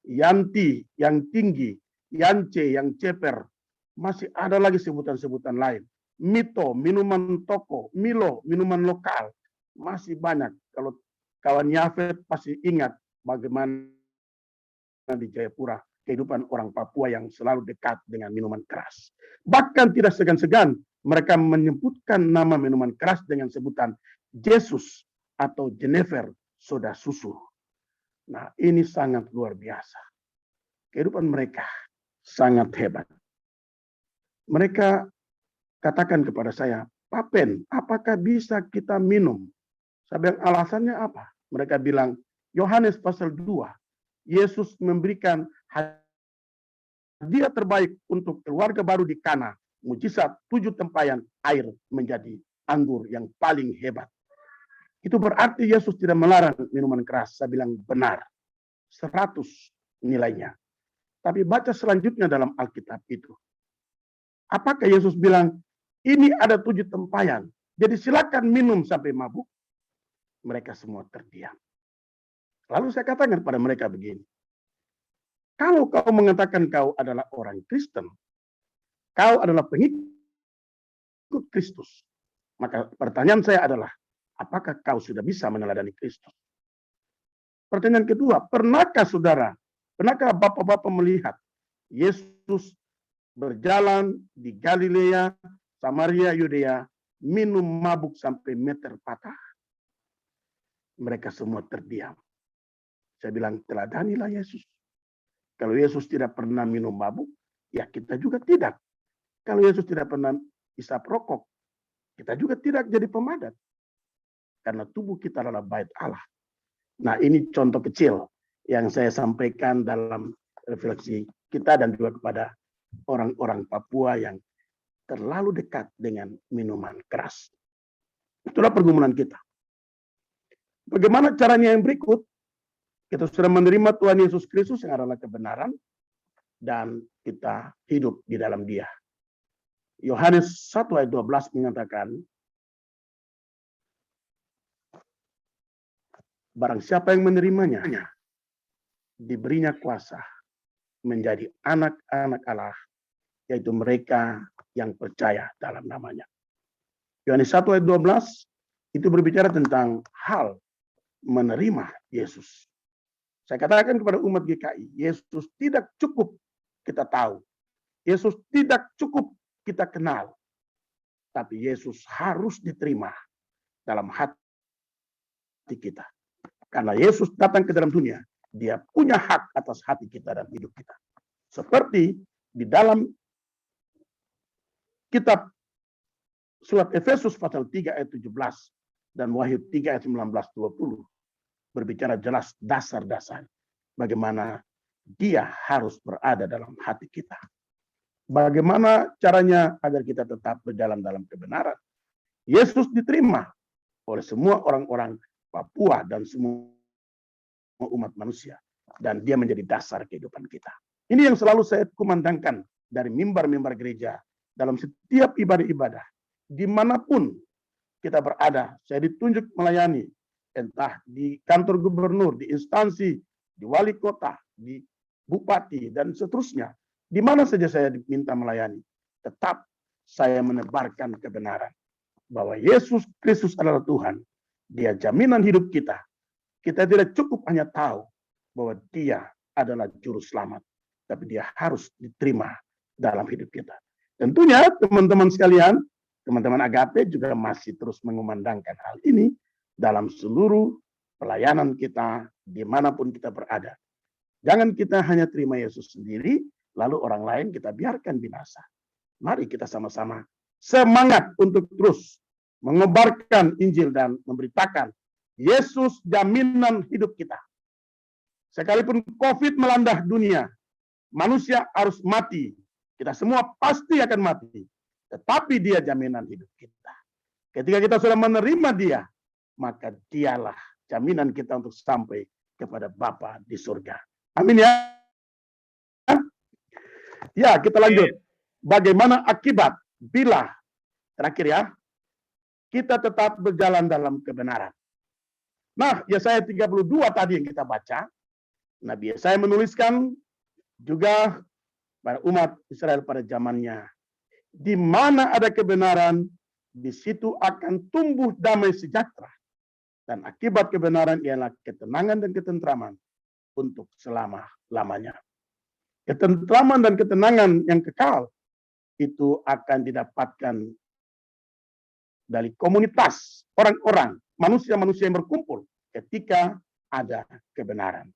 Yanti yang tinggi, Yance yang ceper. Masih ada lagi sebutan-sebutan lain. Mito, minuman toko. Milo, minuman lokal. Masih banyak. Kalau kawan Yafet pasti ingat bagaimana di Jayapura kehidupan orang Papua yang selalu dekat dengan minuman keras. Bahkan tidak segan-segan mereka menyebutkan nama minuman keras dengan sebutan Jesus atau Jenever soda susu. Nah, ini sangat luar biasa. Kehidupan mereka sangat hebat. Mereka katakan kepada saya, Pak Pen, apakah bisa kita minum? Saya bilang, alasannya apa? Mereka bilang, Yohanes pasal 2, Yesus memberikan hadiah terbaik untuk keluarga baru di Kana. Mujizat 7 tempayan air menjadi anggur yang paling hebat. Itu berarti Yesus tidak melarang minuman keras. Saya bilang benar. 100 nilainya. Tapi baca selanjutnya dalam Alkitab itu. Apakah Yesus bilang, ini ada 7 tempayan. Jadi silakan minum sampai mabuk. Mereka semua terdiam. Lalu saya katakan kepada mereka begini. Kalau kau mengatakan kau adalah orang Kristen, kau adalah pengikut Kristus, maka pertanyaan saya adalah, apakah kau sudah bisa meneladani Kristus? Pertanyaan kedua, pernahkah bapak-bapak melihat Yesus berjalan di Galilea, Samaria, Yudea, minum mabuk sampai meter patah? Mereka semua terdiam. Saya bilang, teladanilah Yesus. Kalau Yesus tidak pernah minum mabuk, ya kita juga tidak. Kalau Yesus tidak pernah isap rokok, kita juga tidak jadi pemadat. Karena tubuh kita adalah bait Allah. Nah, ini contoh kecil yang saya sampaikan dalam refleksi kita dan juga kepada orang-orang Papua yang terlalu dekat dengan minuman keras. Itulah pergumulan kita. Bagaimana caranya yang berikut? Kita sudah menerima Tuhan Yesus Kristus yang adalah kebenaran dan kita hidup di dalam Dia. Yohanes 1 ayat 12 mengatakan, barang siapa yang menerimanya, diberinya kuasa menjadi anak-anak Allah, yaitu mereka yang percaya dalam namanya. Yohanes 1 ayat 12 itu berbicara tentang hal menerima Yesus. Saya katakan kepada umat GKI, Yesus tidak cukup kita tahu. Yesus tidak cukup kita kenal. Tapi Yesus harus diterima dalam hati kita. Karena Yesus datang ke dalam dunia, Dia punya hak atas hati kita dan hidup kita. Seperti di dalam kitab surat Efesus pasal 3 ayat 17. dan Wahyu 3 ayat 19-20 berbicara jelas dasar-dasar bagaimana dia harus berada dalam hati kita. Bagaimana caranya agar kita tetap berjalan dalam kebenaran. Yesus diterima oleh semua orang-orang Papua dan semua umat manusia. Dan dia menjadi dasar kehidupan kita. Ini yang selalu saya kumandangkan dari mimbar-mimbar gereja. Dalam setiap ibadah-ibadah. Dimanapun kita berada, saya ditunjuk melayani. Entah di kantor gubernur, di instansi, di wali kota, di bupati, dan seterusnya. Di mana saja saya diminta melayani. Tetap saya menebarkan kebenaran. Bahwa Yesus Kristus adalah Tuhan. Dia jaminan hidup kita. Kita tidak cukup hanya tahu bahwa dia adalah juru selamat. Tapi dia harus diterima dalam hidup kita. Tentunya teman-teman sekalian, teman-teman Agape juga masih terus mengumandangkan hal ini dalam seluruh pelayanan kita, dimanapun kita berada. Jangan kita hanya terima Yesus sendiri, lalu orang lain kita biarkan binasa. Mari kita sama-sama semangat untuk terus mengobarkan Injil dan memberitakan Yesus jaminan hidup kita. Sekalipun COVID melanda dunia, manusia harus mati. Kita semua pasti akan mati. Tetapi dia jaminan hidup kita. Ketika kita sudah menerima dia, maka dialah jaminan kita untuk sampai kepada Bapa di surga. Amin ya. Ya, kita lanjut. Bagaimana akibat bila, terakhir ya, kita tetap berjalan dalam kebenaran. Nah, Yesaya 32 tadi yang kita baca, Nabi Yesaya menuliskan juga pada umat Israel pada zamannya. Di mana ada kebenaran, di situ akan tumbuh damai sejahtera. Dan akibat kebenaran ialah ketenangan dan ketentraman untuk selama-lamanya. Ketentraman dan ketenangan yang kekal itu akan didapatkan dari komunitas orang-orang, manusia-manusia yang berkumpul ketika ada kebenaran.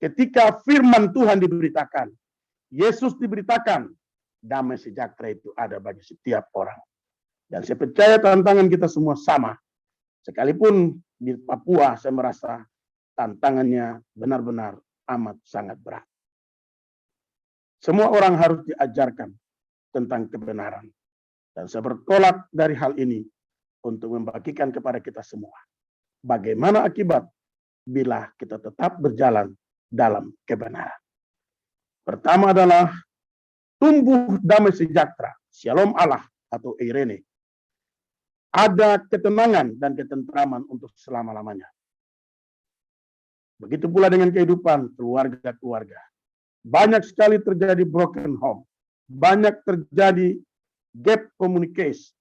Ketika firman Tuhan diberitakan, Yesus diberitakan, damai sejahtera itu ada bagi setiap orang. Dan saya percaya tantangan kita semua sama. Sekalipun di Papua saya merasa tantangannya benar-benar amat sangat berat. Semua orang harus diajarkan tentang kebenaran. Dan saya bertolak dari hal ini untuk membagikan kepada kita semua. Bagaimana akibat bila kita tetap berjalan dalam kebenaran. Pertama adalah tumbuh damai sejahtera, Shalom Allah atau Eirene. Ada ketenangan dan ketentraman untuk selama-lamanya. Begitu pula dengan kehidupan keluarga-keluarga. Banyak sekali terjadi broken home. Banyak terjadi gap communication.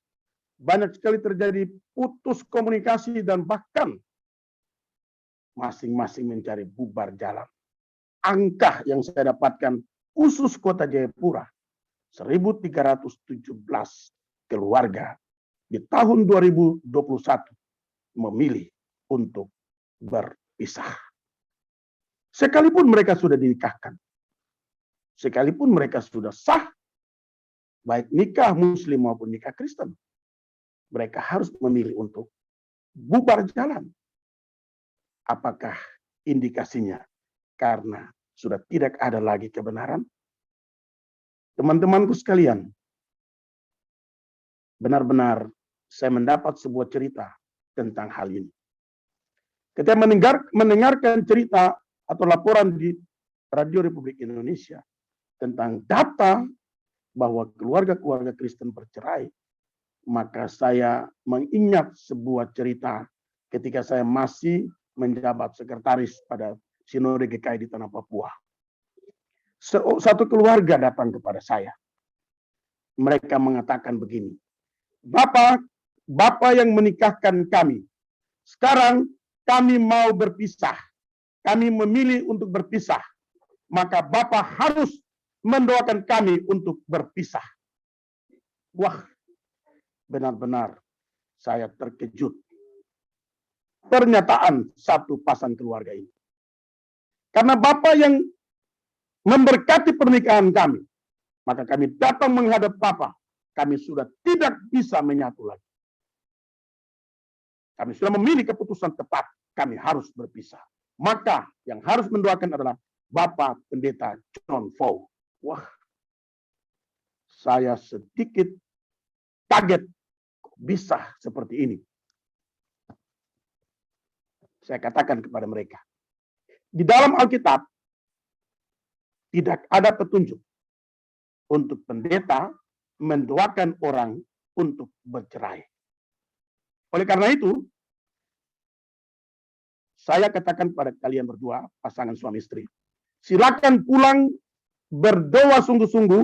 Banyak sekali terjadi putus komunikasi dan bahkan masing-masing mencari bubar jalan. Angka yang saya dapatkan khusus Kota Jayapura, 1.317 keluarga di tahun 2021 memilih untuk berpisah. Sekalipun mereka sudah dinikahkan, sekalipun mereka sudah sah, baik nikah Muslim maupun nikah Kristen, mereka harus memilih untuk bubar jalan. Apakah indikasinya karena sudah tidak ada lagi kebenaran? Teman-temanku sekalian, benar-benar saya mendapat sebuah cerita tentang hal ini. Ketika mendengarkan cerita atau laporan di Radio Republik Indonesia tentang data bahwa keluarga-keluarga Kristen bercerai, maka saya mengingat sebuah cerita ketika saya masih menjabat sekretaris pada Sinode GKI di Tanah Papua. Satu keluarga datang kepada saya. Mereka mengatakan begini, Bapak yang menikahkan kami, sekarang kami mau berpisah. Kami memilih untuk berpisah. Maka Bapak harus mendoakan kami untuk berpisah. Wah, benar-benar saya terkejut. Pernyataan satu pasang keluarga ini. Karena Bapak yang memberkati pernikahan kami, maka kami datang menghadap Bapak. Kami sudah tidak bisa menyatu lagi. Kami sudah memilih keputusan tepat. Kami harus berpisah. Maka yang harus mendoakan adalah Bapak Pendeta John Fau. Wah, saya sedikit kaget kok bisa seperti ini. Saya katakan kepada mereka, di dalam Alkitab tidak ada petunjuk untuk pendeta mendoakan orang untuk bercerai. Oleh karena itu, saya katakan pada kalian berdua, pasangan suami istri, silakan pulang berdoa sungguh-sungguh,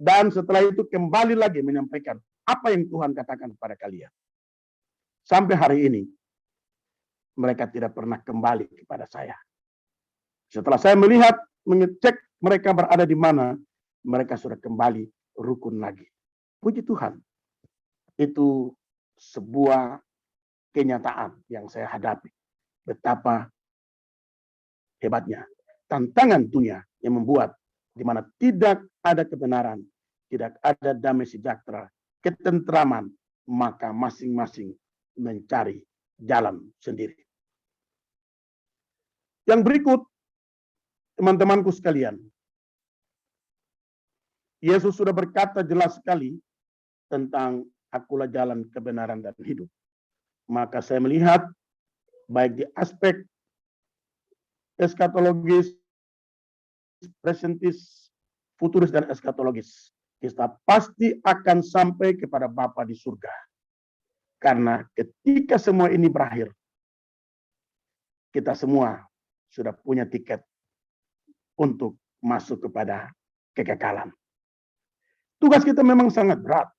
dan setelah itu kembali lagi menyampaikan apa yang Tuhan katakan kepada kalian. Sampai hari ini, mereka tidak pernah kembali kepada saya. Setelah saya melihat, mengecek mereka berada di mana, mereka sudah kembali rukun lagi. Puji Tuhan, itu sebuah kenyataan yang saya hadapi. Betapa hebatnya tantangan dunia yang membuat di mana tidak ada kebenaran, tidak ada damai sejahtera, ketentraman, maka masing-masing mencari jalan sendiri. Yang berikut, teman-temanku sekalian, Yesus sudah berkata jelas sekali tentang akulah jalan kebenaran dan hidup. Maka saya melihat baik di aspek eskatologis, presentis, futuris, dan eskatologis, kita pasti akan sampai kepada Bapa di surga. Karena ketika semua ini berakhir, kita semua sudah punya tiket untuk masuk kepada kekekalan. Tugas kita memang sangat berat.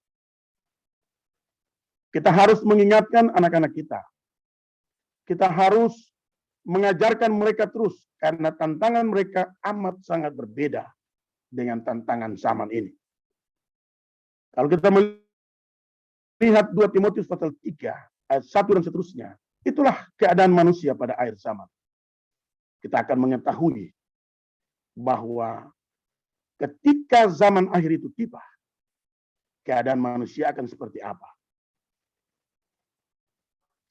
Kita harus mengingatkan anak-anak kita. Kita harus mengajarkan mereka terus, karena tantangan mereka amat sangat berbeda dengan tantangan zaman ini. Kalau kita melihat 2 Timotius pasal 3, ayat 1 dan seterusnya, itulah keadaan manusia pada akhir zaman. Kita akan mengetahui bahwa ketika zaman akhir itu tiba, keadaan manusia akan seperti apa.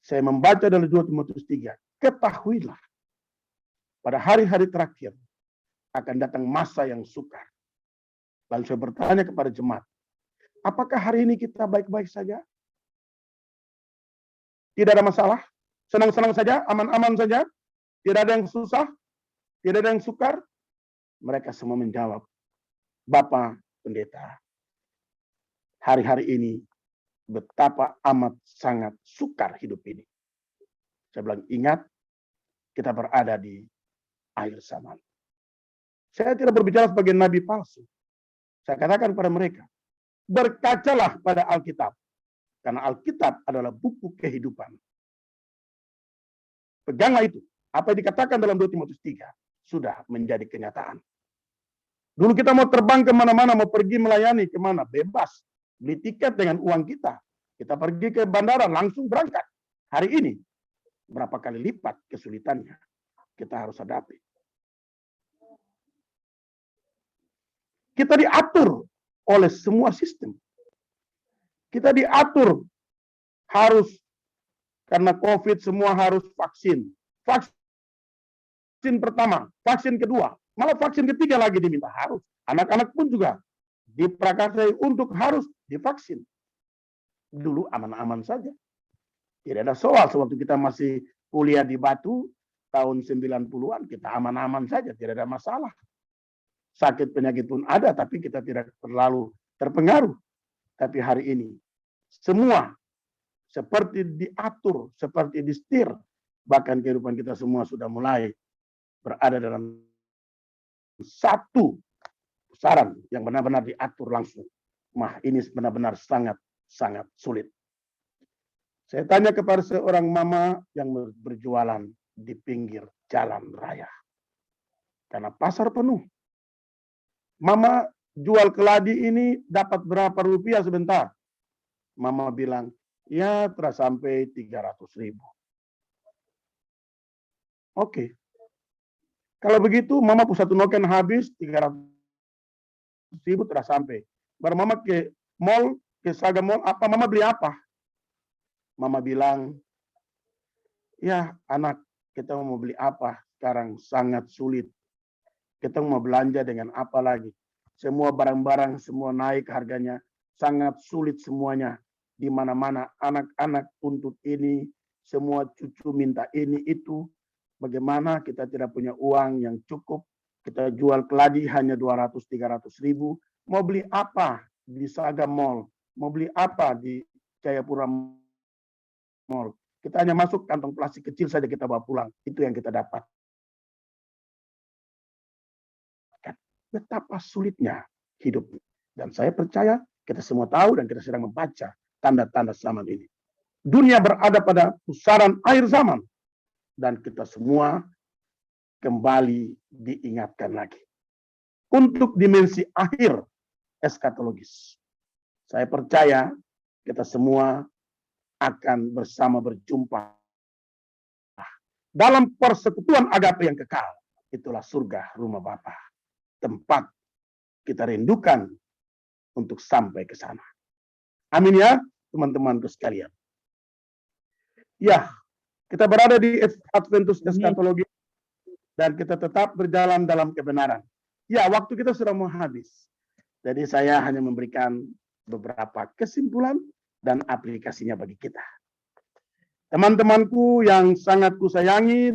Saya membaca dalam 2 Timotius 3, ketahuilah pada hari-hari terakhir akan datang masa yang sukar. Lalu saya bertanya kepada jemaat, apakah hari ini kita baik-baik saja? Tidak ada masalah? Senang-senang saja? Aman-aman saja? Tidak ada yang susah? Tidak ada yang sukar? Mereka semua menjawab, Bapak Pendeta, hari-hari ini betapa amat sangat sukar hidup ini. Saya bilang, ingat, kita berada di akhir zaman. Saya tidak berbicara sebagai nabi palsu. Saya katakan pada mereka, berkacalah pada Alkitab. Karena Alkitab adalah buku kehidupan. Peganglah itu. Apa yang dikatakan dalam 2 Timotius 3 sudah menjadi kenyataan. Dulu kita mau terbang kemana-mana, mau pergi melayani kemana, bebas. Beli tiket dengan uang kita. Kita pergi ke bandara, langsung berangkat. Hari ini, berapa kali lipat kesulitannya kita harus hadapi. Kita diatur oleh semua sistem. Kita diatur harus, karena COVID semua harus vaksin. Vaksin pertama, vaksin kedua, malah vaksin ketiga lagi diminta harus. Anak-anak pun juga diprakarsai untuk harus divaksin. Dulu aman-aman saja. Tidak ada soal, sewaktu kita masih kuliah di Batu, tahun 90-an, kita aman-aman saja, tidak ada masalah. Sakit penyakit pun ada, tapi kita tidak terlalu terpengaruh. Tapi hari ini, semua seperti diatur, seperti disetir. Bahkan kehidupan kita semua sudah mulai berada dalam satu pusaran yang benar-benar diatur langsung. Ini benar-benar sangat sulit. Saya tanya kepada seorang mama yang berjualan di pinggir jalan raya. Karena pasar penuh. Mama jual keladi ini dapat berapa rupiah sebentar? Mama bilang, ya telah sampai 300.000. Oke. Kalau begitu, Mama pusat noken habis 300.000 telah sampai. Baru Mama ke mall, ke Saga Mall, apa Mama beli apa? Mama bilang, Ya, anak, kita mau beli apa? Sekarang sangat sulit. Kita mau belanja dengan apa lagi? Semua barang-barang semua naik harganya. Sangat sulit semuanya. Di mana-mana anak-anak tuntut ini, semua cucu minta ini itu. Bagaimana kita tidak punya uang yang cukup? Kita jual keladi hanya 200-300 ribu. Mau beli apa di Saga Mall? Mau beli apa di Jayapura Mall? Kita hanya masuk kantong plastik kecil saja kita bawa pulang. Itu yang kita dapat. Betapa sulitnya hidup. Dan saya percaya kita semua tahu dan kita sedang membaca tanda-tanda zaman ini. Dunia berada pada pusaran akhir zaman. Dan kita semua kembali diingatkan lagi. Untuk dimensi akhir eskatologis. Saya percaya kita semua akan bersama berjumpa dalam persekutuan agape yang kekal. Itulah surga rumah Bapa. Tempat kita rindukan untuk sampai ke sana. Amin ya, teman-temanku sekalian. Ya, kita berada di Adventus Eskatologi dan kita tetap berjalan dalam kebenaran. Ya, waktu kita sudah mau habis. Jadi saya hanya memberikan beberapa kesimpulan dan aplikasinya bagi kita. Teman-temanku yang sangat kusayangi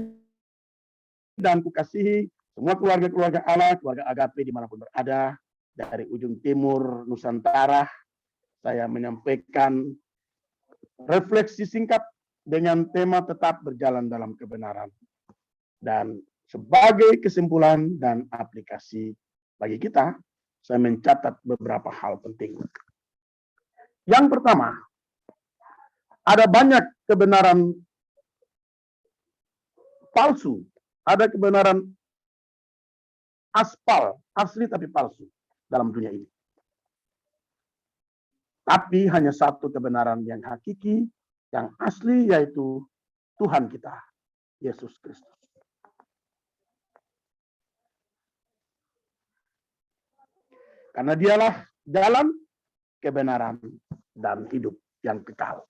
dan kukasihi, semua keluarga-keluarga Allah, keluarga agape dimanapun berada, dari ujung timur Nusantara, saya menyampaikan refleksi singkat dengan tema tetap berjalan dalam kebenaran. Dan sebagai kesimpulan dan aplikasi bagi kita, saya mencatat beberapa hal penting. Yang pertama, ada banyak kebenaran palsu, ada kebenaran aspal, asli tapi palsu dalam dunia ini. Tapi hanya satu kebenaran yang hakiki, yang asli, yaitu Tuhan kita, Yesus Kristus. Karena dialah jalan, kebenaran, dan hidup yang kekal.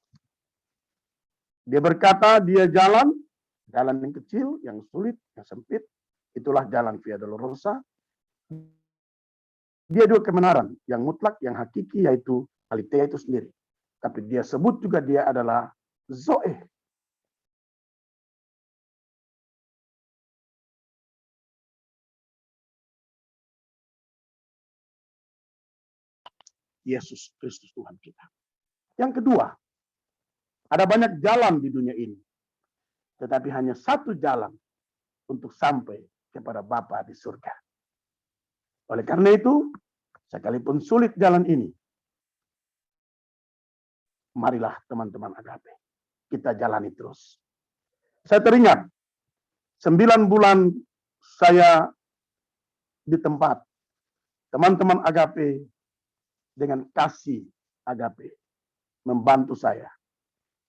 Dia berkata, dia jalan yang kecil, yang sulit, yang sempit, itulah jalan Via Dolorosa. Dia juga kebenaran, yang mutlak, yang hakiki, yaitu Aletheia itu sendiri. Tapi dia sebut juga dia adalah Zoe. Yesus Kristus Tuhan kita. Yang kedua, ada banyak jalan di dunia ini. Tetapi hanya satu jalan untuk sampai kepada Bapa di surga. Oleh karena itu, sekalipun sulit jalan ini, marilah teman-teman agape, kita jalani terus. Saya teringat, 9 bulan saya di tempat teman-teman agape dengan kasih agape membantu saya.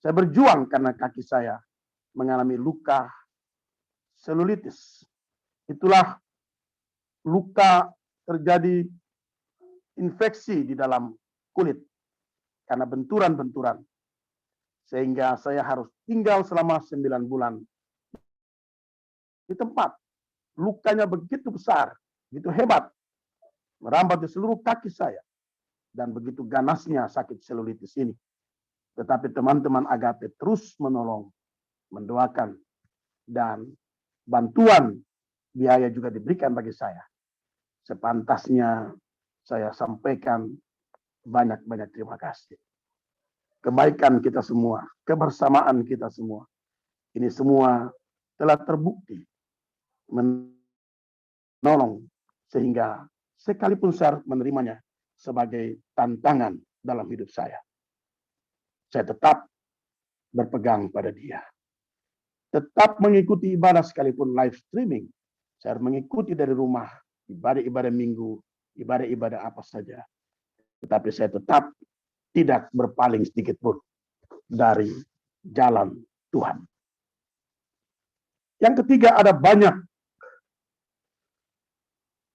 Saya berjuang karena kaki saya mengalami luka selulitis. Itulah luka terjadi infeksi di dalam kulit karena benturan-benturan. Sehingga saya harus tinggal selama 9 bulan di tempat. Lukanya begitu besar, begitu hebat, merambat di seluruh kaki saya. Dan begitu ganasnya sakit selulitis ini. Tetapi teman-teman agape terus menolong, mendoakan, dan bantuan biaya juga diberikan bagi saya. Sepantasnya saya sampaikan banyak-banyak terima kasih. Kebaikan kita semua, kebersamaan kita semua, ini semua telah terbukti menolong sehingga sekalipun saya menerimanya sebagai tantangan dalam hidup saya tetap berpegang pada dia. Tetap mengikuti ibadah sekalipun live streaming. Saya mengikuti dari rumah, ibadah-ibadah minggu, ibadah-ibadah apa saja. Tetapi saya tetap tidak berpaling sedikit pun dari jalan Tuhan. Yang ketiga, ada banyak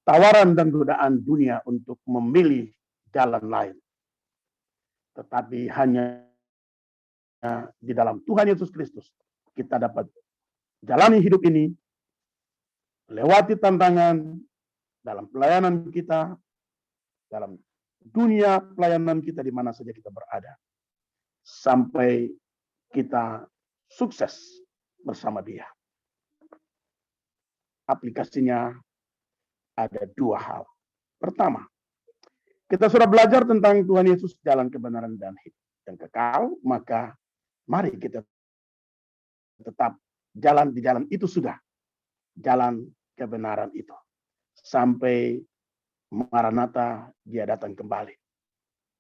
tawaran dan godaan dunia untuk memilih jalan lain. Tetapi hanya di dalam Tuhan Yesus Kristus kita dapat jalani hidup ini, lewati tantangan dalam pelayanan kita, dalam dunia pelayanan kita di mana saja kita berada, sampai kita sukses bersama Dia. Aplikasinya ada dua hal. Pertama, kita sudah belajar tentang Tuhan Yesus, jalan kebenaran dan hidup yang kekal, maka mari kita tetap jalan di jalan itu sudah. Jalan kebenaran itu. Sampai Maranatha, Dia datang kembali.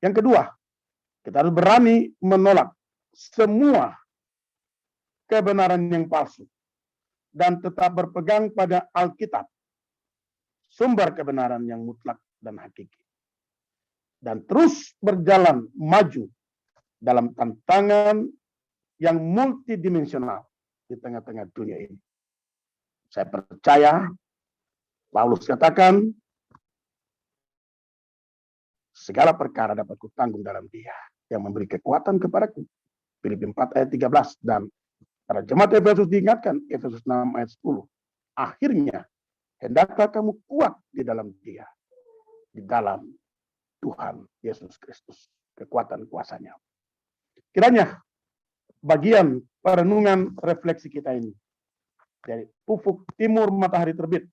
Yang kedua, kita harus berani menolak semua kebenaran yang palsu dan tetap berpegang pada Alkitab, sumber kebenaran yang mutlak dan hakiki. Dan terus berjalan maju dalam tantangan yang multidimensional di tengah-tengah dunia ini. Saya percaya, Paulus katakan, segala perkara dapat kutanggung dalam Dia yang memberi kekuatan kepadaku. Filipi 4 ayat 13. Dan para jemaat Efesus diingatkan, Efesus 6 ayat 10. Akhirnya, hendaklah kamu kuat di dalam Dia, di dalam Tuhan Yesus Kristus, kekuatan kuasanya. Kiranya bagian perenungan refleksi kita ini dari ufuk timur matahari terbit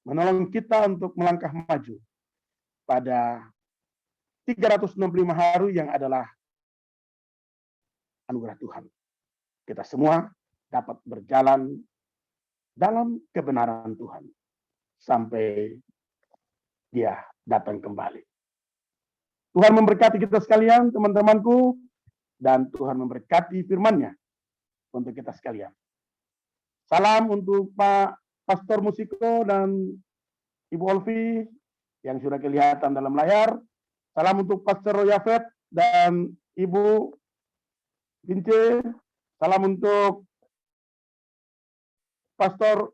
menolong kita untuk melangkah maju pada 365 hari yang adalah anugerah Tuhan. Kita semua dapat berjalan dalam kebenaran Tuhan sampai Dia datang kembali. Tuhan memberkati kita sekalian, teman-temanku, dan Tuhan memberkati firman-Nya untuk kita sekalian. Salam untuk Pak Pastor Musiko dan Ibu Olvi yang sudah kelihatan dalam layar. Salam untuk Pastor Yafet dan Ibu Bince. Salam untuk Pastor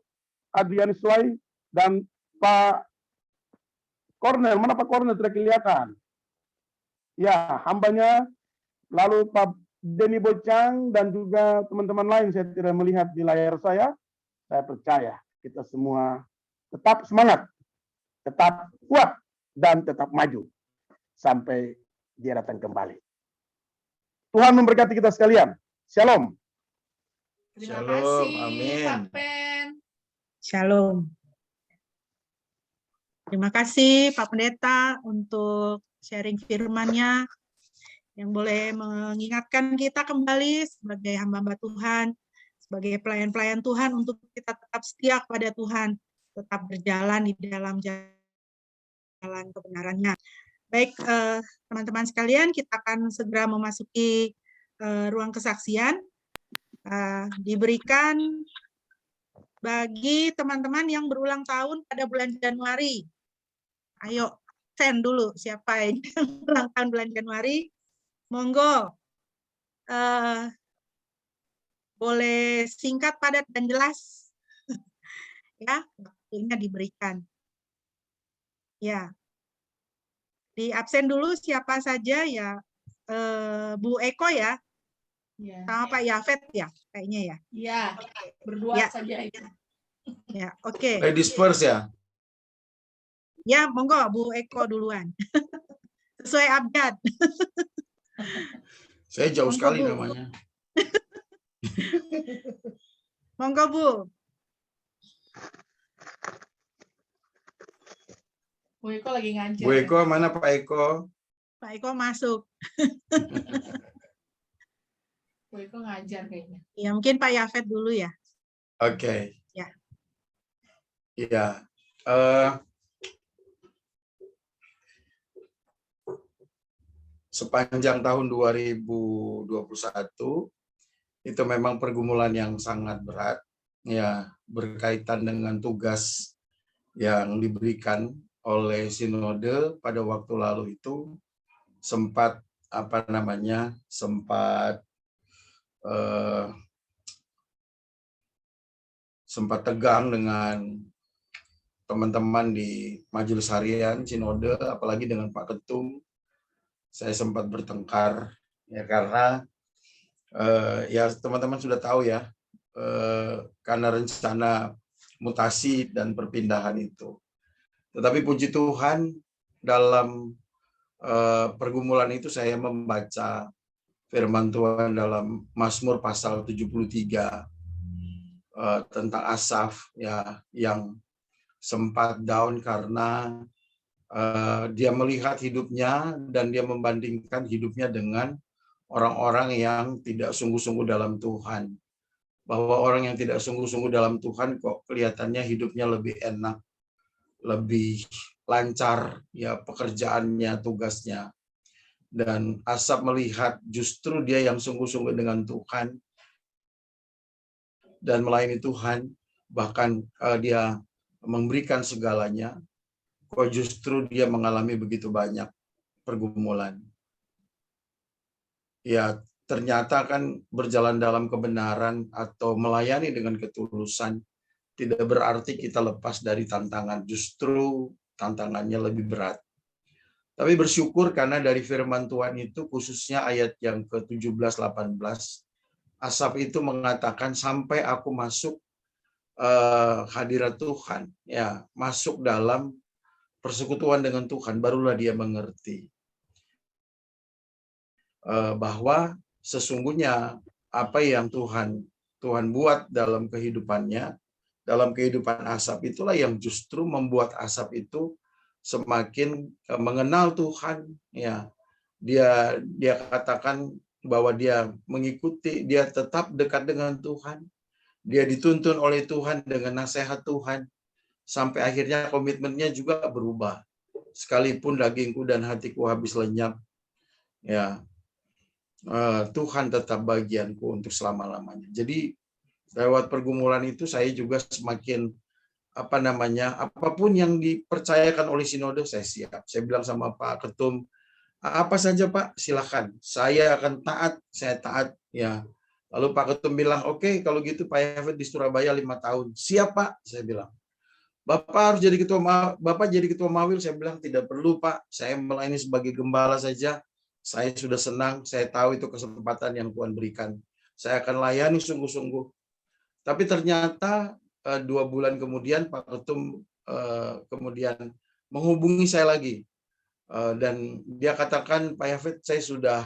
Adrianus Suai dan Pak Kornel. Mana Pak Kornel tidak kelihatan? Ya, hambanya. Lalu Pak Denny Bocang dan juga teman-teman lain saya tidak melihat di layar saya. Saya percaya kita semua tetap semangat, tetap kuat, dan tetap maju sampai Dia datang kembali. Tuhan memberkati kita sekalian. Shalom. Terima Shalom, kasih, amin. Pak Pen. Shalom. Terima kasih Pak Pendeta untuk sharing firman-Nya yang boleh mengingatkan kita kembali sebagai hamba-hamba Tuhan, sebagai pelayan-pelayan Tuhan untuk kita tetap setia kepada Tuhan, tetap berjalan di dalam jalan kebenaran-Nya. Baik, teman-teman sekalian, kita akan segera memasuki ruang kesaksian. Diberikan bagi teman-teman yang berulang tahun pada bulan Januari. Ayo, send dulu siapa yang ulang tahun bulan Januari. Monggo, boleh singkat, padat, dan jelas. Ya, waktunya diberikan. Ya, di absen dulu siapa saja ya, Bu Eko ya, Ya, sama Pak Yafet ya, kayaknya ya. ya, berdua Ya. saja itu. Ya, oke. Ladies first ya. Ya, monggo Bu Eko duluan. Sesuai abjad. Saya jauh Monggo, sekali Bu. namanya. Monggo Bu. Bu Eko lagi ngajar. Bu Eko mana Pak Eko? Pak Eko masuk. Bu Eko ngajar kayaknya. Ya, mungkin Pak Yafet dulu ya. Oke. Ya. Iya. Sepanjang tahun 2021 itu memang pergumulan yang sangat berat, ya, berkaitan dengan tugas yang diberikan oleh sinode pada waktu lalu itu sempat sempat tegang dengan teman-teman di Majelis Harian Sinode, apalagi dengan Pak Ketum. Saya sempat bertengkar ya, karena ya teman-teman sudah tahu ya, karena rencana mutasi dan perpindahan itu. Tetapi puji Tuhan, dalam pergumulan itu saya membaca firman Tuhan dalam Mazmur pasal 73 tentang Asaf ya, yang sempat down karena dia melihat hidupnya dan dia membandingkan hidupnya dengan orang-orang yang tidak sungguh-sungguh dalam Tuhan. Bahwa orang yang tidak sungguh-sungguh dalam Tuhan kok kelihatannya hidupnya lebih enak, lebih lancar ya pekerjaannya, tugasnya. Dan Asaf melihat justru dia yang sungguh-sungguh dengan Tuhan dan melayani Tuhan, bahkan dia memberikan segalanya, kok justru dia mengalami begitu banyak pergumulan. Ya, ternyata kan berjalan dalam kebenaran atau melayani dengan ketulusan tidak berarti kita lepas dari tantangan, justru tantangannya lebih berat. Tapi bersyukur karena dari firman Tuhan itu, khususnya ayat yang ke-17-18, Asaf itu mengatakan, sampai aku masuk hadirat Tuhan, ya, masuk dalam persekutuan dengan Tuhan, barulah dia mengerti bahwa sesungguhnya apa yang Tuhan buat dalam kehidupannya, dalam kehidupan Asaf itulah yang justru membuat Asaf itu semakin mengenal Tuhan. Ya, dia katakan bahwa dia mengikuti, dia tetap dekat dengan Tuhan. Dia dituntun oleh Tuhan dengan nasihat Tuhan. Sampai akhirnya komitmennya juga berubah. Sekalipun dagingku dan hatiku habis lenyap, ya, Tuhan tetap bagianku untuk selama-lamanya. Jadi lewat pergumulan itu saya juga semakin apapun yang dipercayakan oleh sinode saya siap. Saya bilang sama Pak Ketum, apa saja Pak, silakan. Saya akan taat, saya taat ya. Lalu Pak Ketum bilang, oke, kalau gitu Pak Yafet di Surabaya 5 tahun. Siap Pak, saya bilang. Bapak harus jadi Bapak jadi ketua Mawil, saya bilang tidak perlu Pak. Saya melayani sebagai gembala saja. Saya sudah senang, saya tahu itu kesempatan yang Tuhan berikan. Saya akan layani sungguh-sungguh. Tapi ternyata 2 bulan kemudian Pak Ketum kemudian menghubungi saya lagi. Dan dia katakan, Pak Yafet, saya sudah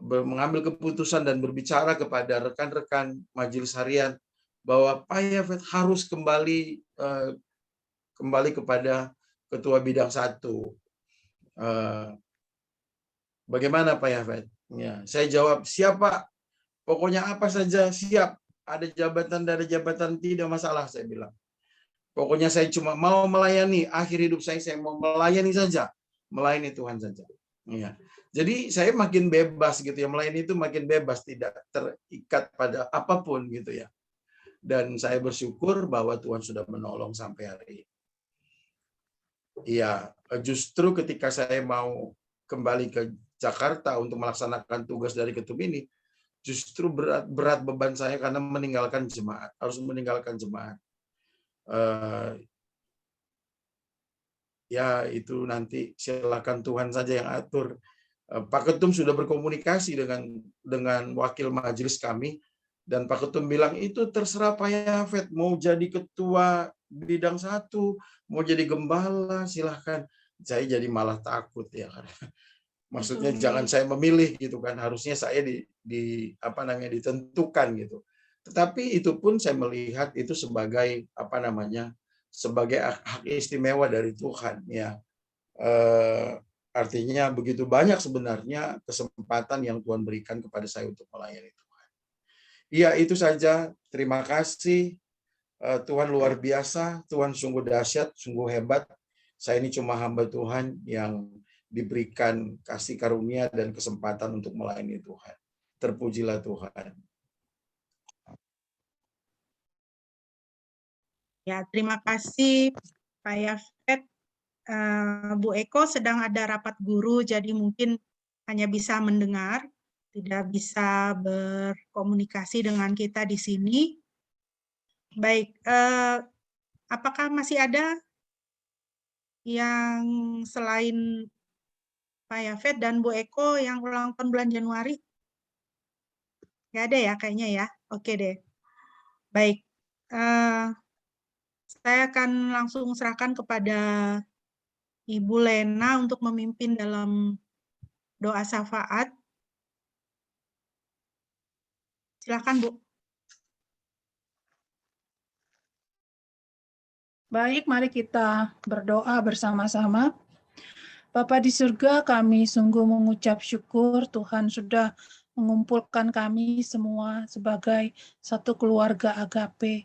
mengambil keputusan dan berbicara kepada rekan-rekan majelis harian bahwa Pak Yafet harus kembali kepada ketua bidang 1. Bagaimana Pak Yafet? Ya, saya jawab, siap Pak. Pokoknya apa saja siap. Ada jabatan tidak masalah, saya bilang. Pokoknya saya cuma mau melayani. Akhir hidup saya mau melayani saja. Melayani Tuhan saja. Ya. Jadi saya makin bebas gitu ya. Melayani itu makin bebas. Tidak terikat pada apapun gitu ya. Dan saya bersyukur bahwa Tuhan sudah menolong sampai hari ini. Iya, justru ketika saya mau kembali ke Jakarta untuk melaksanakan tugas dari ketum ini, justru berat beban saya karena meninggalkan jemaat, harus meninggalkan jemaat. Ya itu nanti silakan Tuhan saja yang atur. Pak Ketum sudah berkomunikasi dengan wakil majelis kami, dan Pak Ketum bilang itu terserah Pak Yafet, mau jadi ketua bidang 1, mau jadi gembala silahkan. Saya jadi malah takut ya, maksudnya jangan saya memilih gitu kan, harusnya saya ditentukan gitu. Tetapi itu pun saya melihat itu sebagai sebagai hak istimewa dari Tuhan ya. Artinya begitu banyak sebenarnya kesempatan yang Tuhan berikan kepada saya untuk melayani Tuhan. Iya, itu saja. Terima kasih. Tuhan luar biasa, Tuhan sungguh dahsyat, sungguh hebat. Saya ini cuma hamba Tuhan yang diberikan kasih karunia dan kesempatan untuk melayani Tuhan. Terpujilah Tuhan. Ya, terima kasih Pak Yafet. Bu Eko sedang ada rapat guru, jadi mungkin hanya bisa mendengar, tidak bisa berkomunikasi dengan kita di sini. Baik, apakah masih ada yang selain Pak Yafet dan Bu Eko yang ulang tahun bulan Januari? Nggak ada ya kayaknya ya. Oke deh. Baik, saya akan langsung serahkan kepada Ibu Lena untuk memimpin dalam doa syafaat. Silakan, Bu. Baik, mari kita berdoa bersama-sama. Bapa di surga, kami sungguh mengucap syukur Tuhan sudah mengumpulkan kami semua sebagai satu keluarga Agape.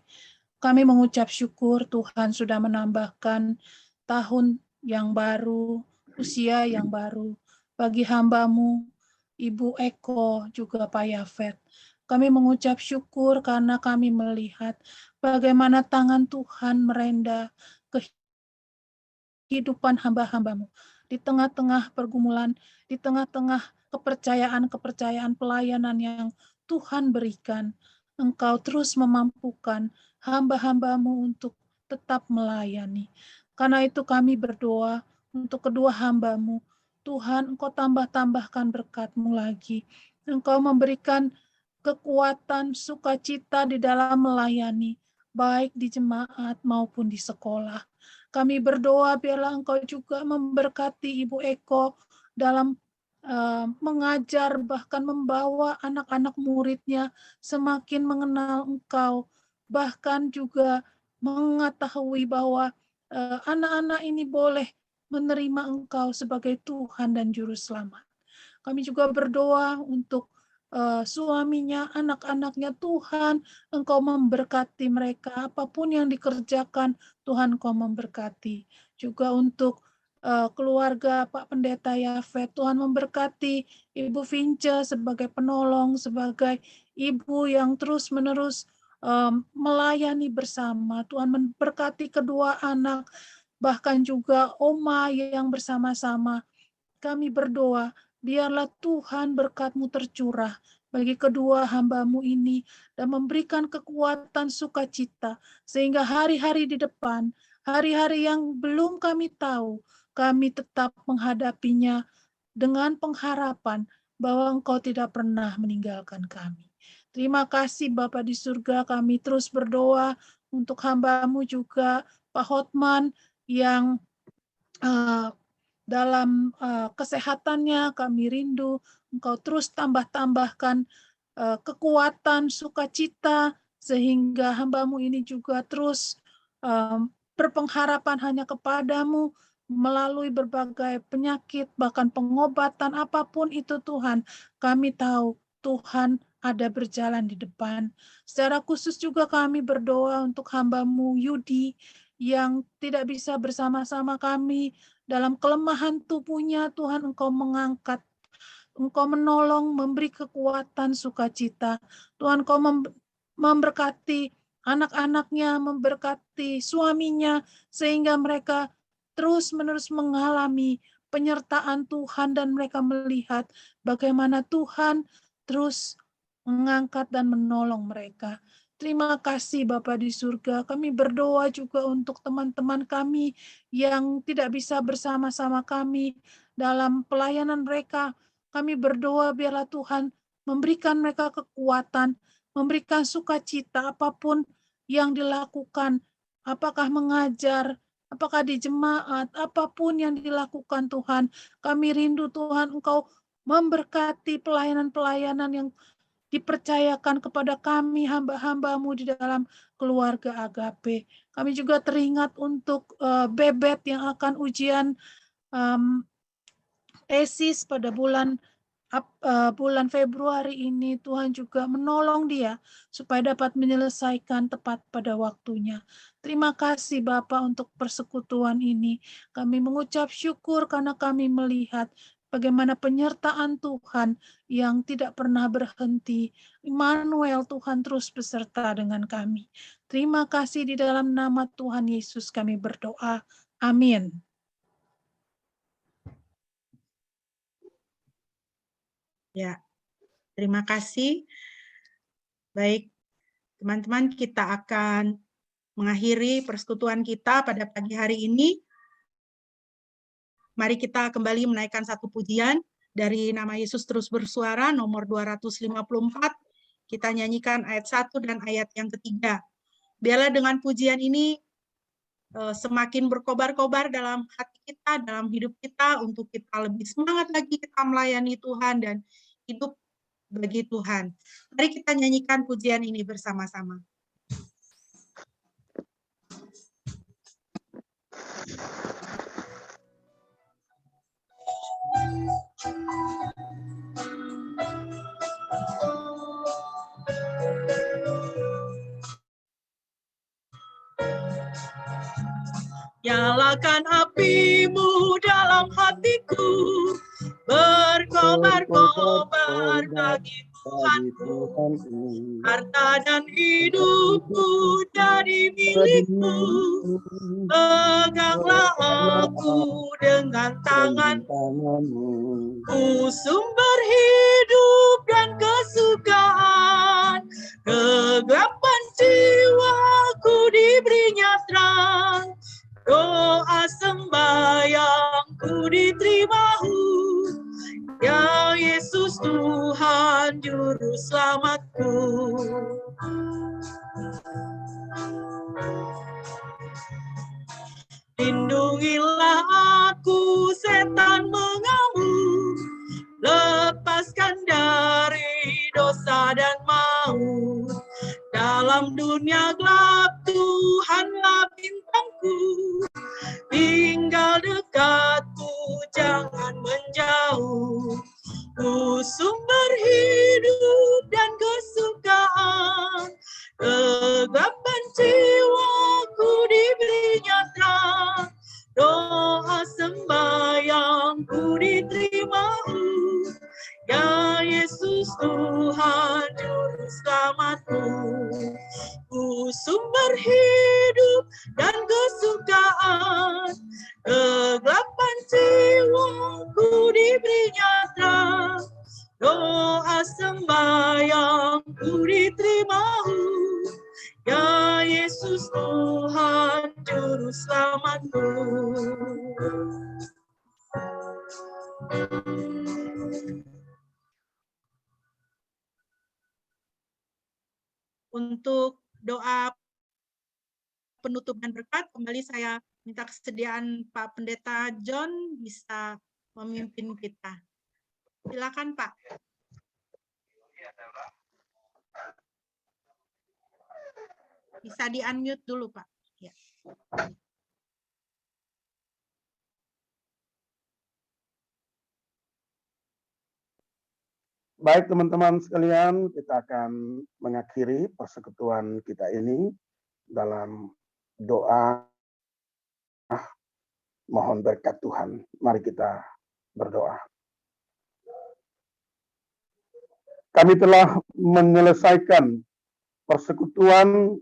Kami mengucap syukur Tuhan sudah menambahkan tahun yang baru, usia yang baru bagi hamba-Mu, Ibu Eko, juga Pak Yafet. Kami mengucap syukur karena kami melihat bagaimana tangan Tuhan merenda kehidupan hamba-hamba-Mu di tengah-tengah pergumulan, di tengah-tengah kepercayaan-kepercayaan pelayanan yang Tuhan berikan. Engkau terus memampukan hamba-hamba-Mu untuk tetap melayani. Karena itu kami berdoa untuk kedua hamba-Mu. Tuhan, Engkau tambah-tambahkan berkat-Mu lagi. Engkau memberikan kekuatan, sukacita di dalam melayani, baik di jemaat maupun di sekolah. Kami berdoa biarlah Engkau juga memberkati Ibu Eko dalam mengajar, bahkan membawa anak-anak muridnya semakin mengenal Engkau, bahkan juga mengetahui bahwa anak-anak ini boleh menerima Engkau sebagai Tuhan dan Juru Selamat. Kami juga berdoa untuk suaminya, anak-anaknya. Tuhan, Engkau memberkati mereka, apapun yang dikerjakan, Tuhan Engkau memberkati. Juga untuk keluarga Pak Pendeta Yafet, Tuhan memberkati Ibu Vince sebagai penolong, sebagai ibu yang terus-menerus melayani bersama. Tuhan memberkati kedua anak, bahkan juga Oma yang bersama-sama. Kami berdoa, biarlah Tuhan berkat-Mu tercurah bagi kedua hamba-Mu ini dan memberikan kekuatan sukacita sehingga hari-hari di depan, hari-hari yang belum kami tahu, kami tetap menghadapinya dengan pengharapan bahwa Engkau tidak pernah meninggalkan kami. Terima kasih Bapa di surga, kami terus berdoa untuk hamba-Mu juga, Pak Hotman, yang dalam kesehatannya kami rindu Engkau terus tambahkan kekuatan, sukacita, sehingga hamba-Mu ini juga terus berpengharapan hanya kepada-Mu melalui berbagai penyakit, bahkan pengobatan apapun itu Tuhan. Kami tahu Tuhan ada berjalan di depan. Secara khusus juga kami berdoa untuk hamba-Mu Yudi yang tidak bisa bersama-sama kami dalam kelemahan tubuhnya. Tuhan, Engkau mengangkat, Engkau menolong, memberi kekuatan, sukacita. Tuhan, Engkau memberkati anak-anaknya, memberkati suaminya, sehingga mereka terus-menerus mengalami penyertaan Tuhan dan mereka melihat bagaimana Tuhan terus mengangkat dan menolong mereka. Terima kasih Bapa di surga. Kami berdoa juga untuk teman-teman kami yang tidak bisa bersama-sama kami dalam pelayanan mereka. Kami berdoa biarlah Tuhan memberikan mereka kekuatan, memberikan sukacita apapun yang dilakukan, apakah mengajar, apakah di jemaat, apapun yang dilakukan Tuhan. Kami rindu Tuhan Engkau memberkati pelayanan-pelayanan yang dipercayakan kepada kami hamba-hamba-Mu di dalam keluarga Agape. Kami juga teringat untuk Bebet yang akan ujian tesis pada bulan Februari ini. Tuhan juga menolong dia supaya dapat menyelesaikan tepat pada waktunya. Terima kasih Bapa untuk persekutuan ini. Kami mengucap syukur karena kami melihat bagaimana penyertaan Tuhan yang tidak pernah berhenti. Immanuel, Tuhan terus beserta dengan kami. Terima kasih di dalam nama Tuhan Yesus kami berdoa. Amin. Ya, terima kasih. Baik, teman-teman, kita akan mengakhiri persekutuan kita pada pagi hari ini. Mari kita kembali menaikkan satu pujian dari Nama Yesus Terus Bersuara, nomor 254. Kita nyanyikan ayat 1 dan ayat yang ketiga. Biarlah dengan pujian ini semakin berkobar-kobar dalam hati kita, dalam hidup kita, untuk kita lebih semangat lagi kita melayani Tuhan dan hidup bagi Tuhan. Mari kita nyanyikan pujian ini bersama-sama. Nyalakan apimu dalam hatiku, berkobar-kobar bagi Tuhanku. Harta dan hidupku jadi milikmu, peganglah aku dengan tanganmu. Ku sumber hidup dan kesukaan, kegelapan jiwaku diberinya terang. Doa sembahyangku diterima-Hu, ya Yesus Tuhan Juru Selamatku. Lindungilah aku, setan mengamuk, lepaskan dari dosa dan maut. Dalam dunia gelap Tuhanlah bintangku, tinggal dekatku, jangan menjauh. Ku sumber hidup dan kesukaan, kegelapan jiwaku diberinya terang. Doa sembahyangku diterima-Hu, ya Yesus Tuhan Juru Selamatku. Ku sumber hidup dan kesukaan, kegelapan jiwaku diberinya terang. Doa sembahyangku diterima-Hu, ya Yesus Tuhan Juru Selamatku. Untuk doa penutup dan berkat, kembali saya minta kesediaan Pak Pendeta John bisa memimpin kita. Silakan Pak. Bisa di-unmute dulu Pak. Ya. Baik teman-teman sekalian, kita akan mengakhiri persekutuan kita ini dalam doa mohon berkat Tuhan. Mari kita berdoa. Kami telah menyelesaikan persekutuan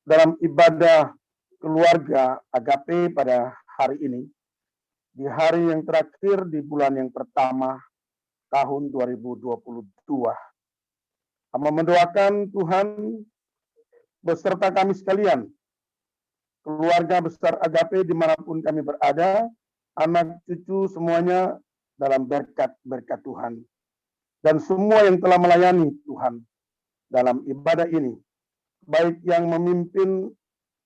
dalam ibadah keluarga Agape pada hari ini, di hari yang terakhir di bulan yang pertama tahun 2022. Kami mendoakan Tuhan beserta kami sekalian, keluarga besar Agape dimanapun kami berada, anak cucu semuanya dalam berkat-berkat Tuhan. Dan semua yang telah melayani Tuhan dalam ibadah ini, baik yang memimpin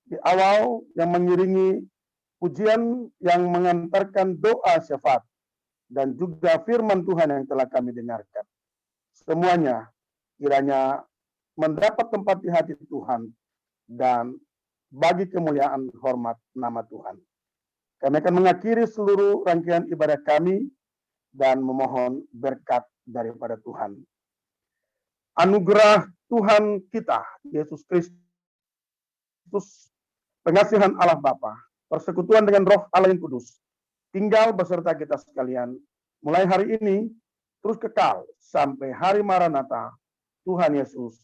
di awal, yang mengiringi pujian, yang mengantarkan doa syafaat, dan juga firman Tuhan yang telah kami dengarkan. Semuanya kiranya mendapat tempat di hati Tuhan dan bagi kemuliaan hormat nama Tuhan. Kami akan mengakhiri seluruh rangkaian ibadah kami dan memohon berkat daripada Tuhan. Anugerah Tuhan kita, Yesus Kristus, pengasihan Allah Bapa, persekutuan dengan Roh Allah yang Kudus, tinggal beserta kita sekalian, mulai hari ini, terus kekal, sampai hari Maranatha, Tuhan Yesus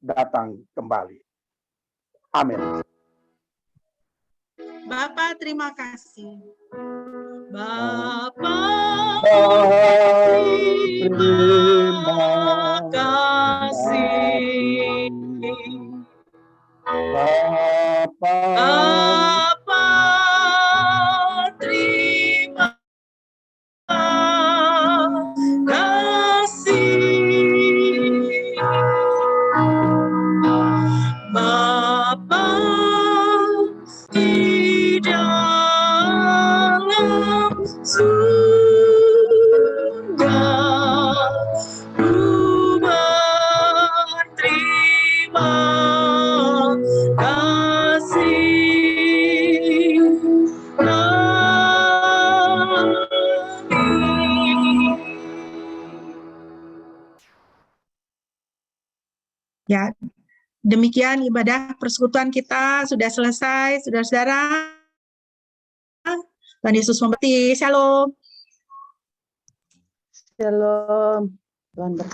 datang kembali. Amin. Bapak, terima kasih. Bapa, terima kasih. Bapa, terima kasih. Ya, demikian ibadah persekutuan kita sudah selesai, saudara-saudara. Tuhan Yesus memberkati. Shalom. Shalom. Tuhan berkati.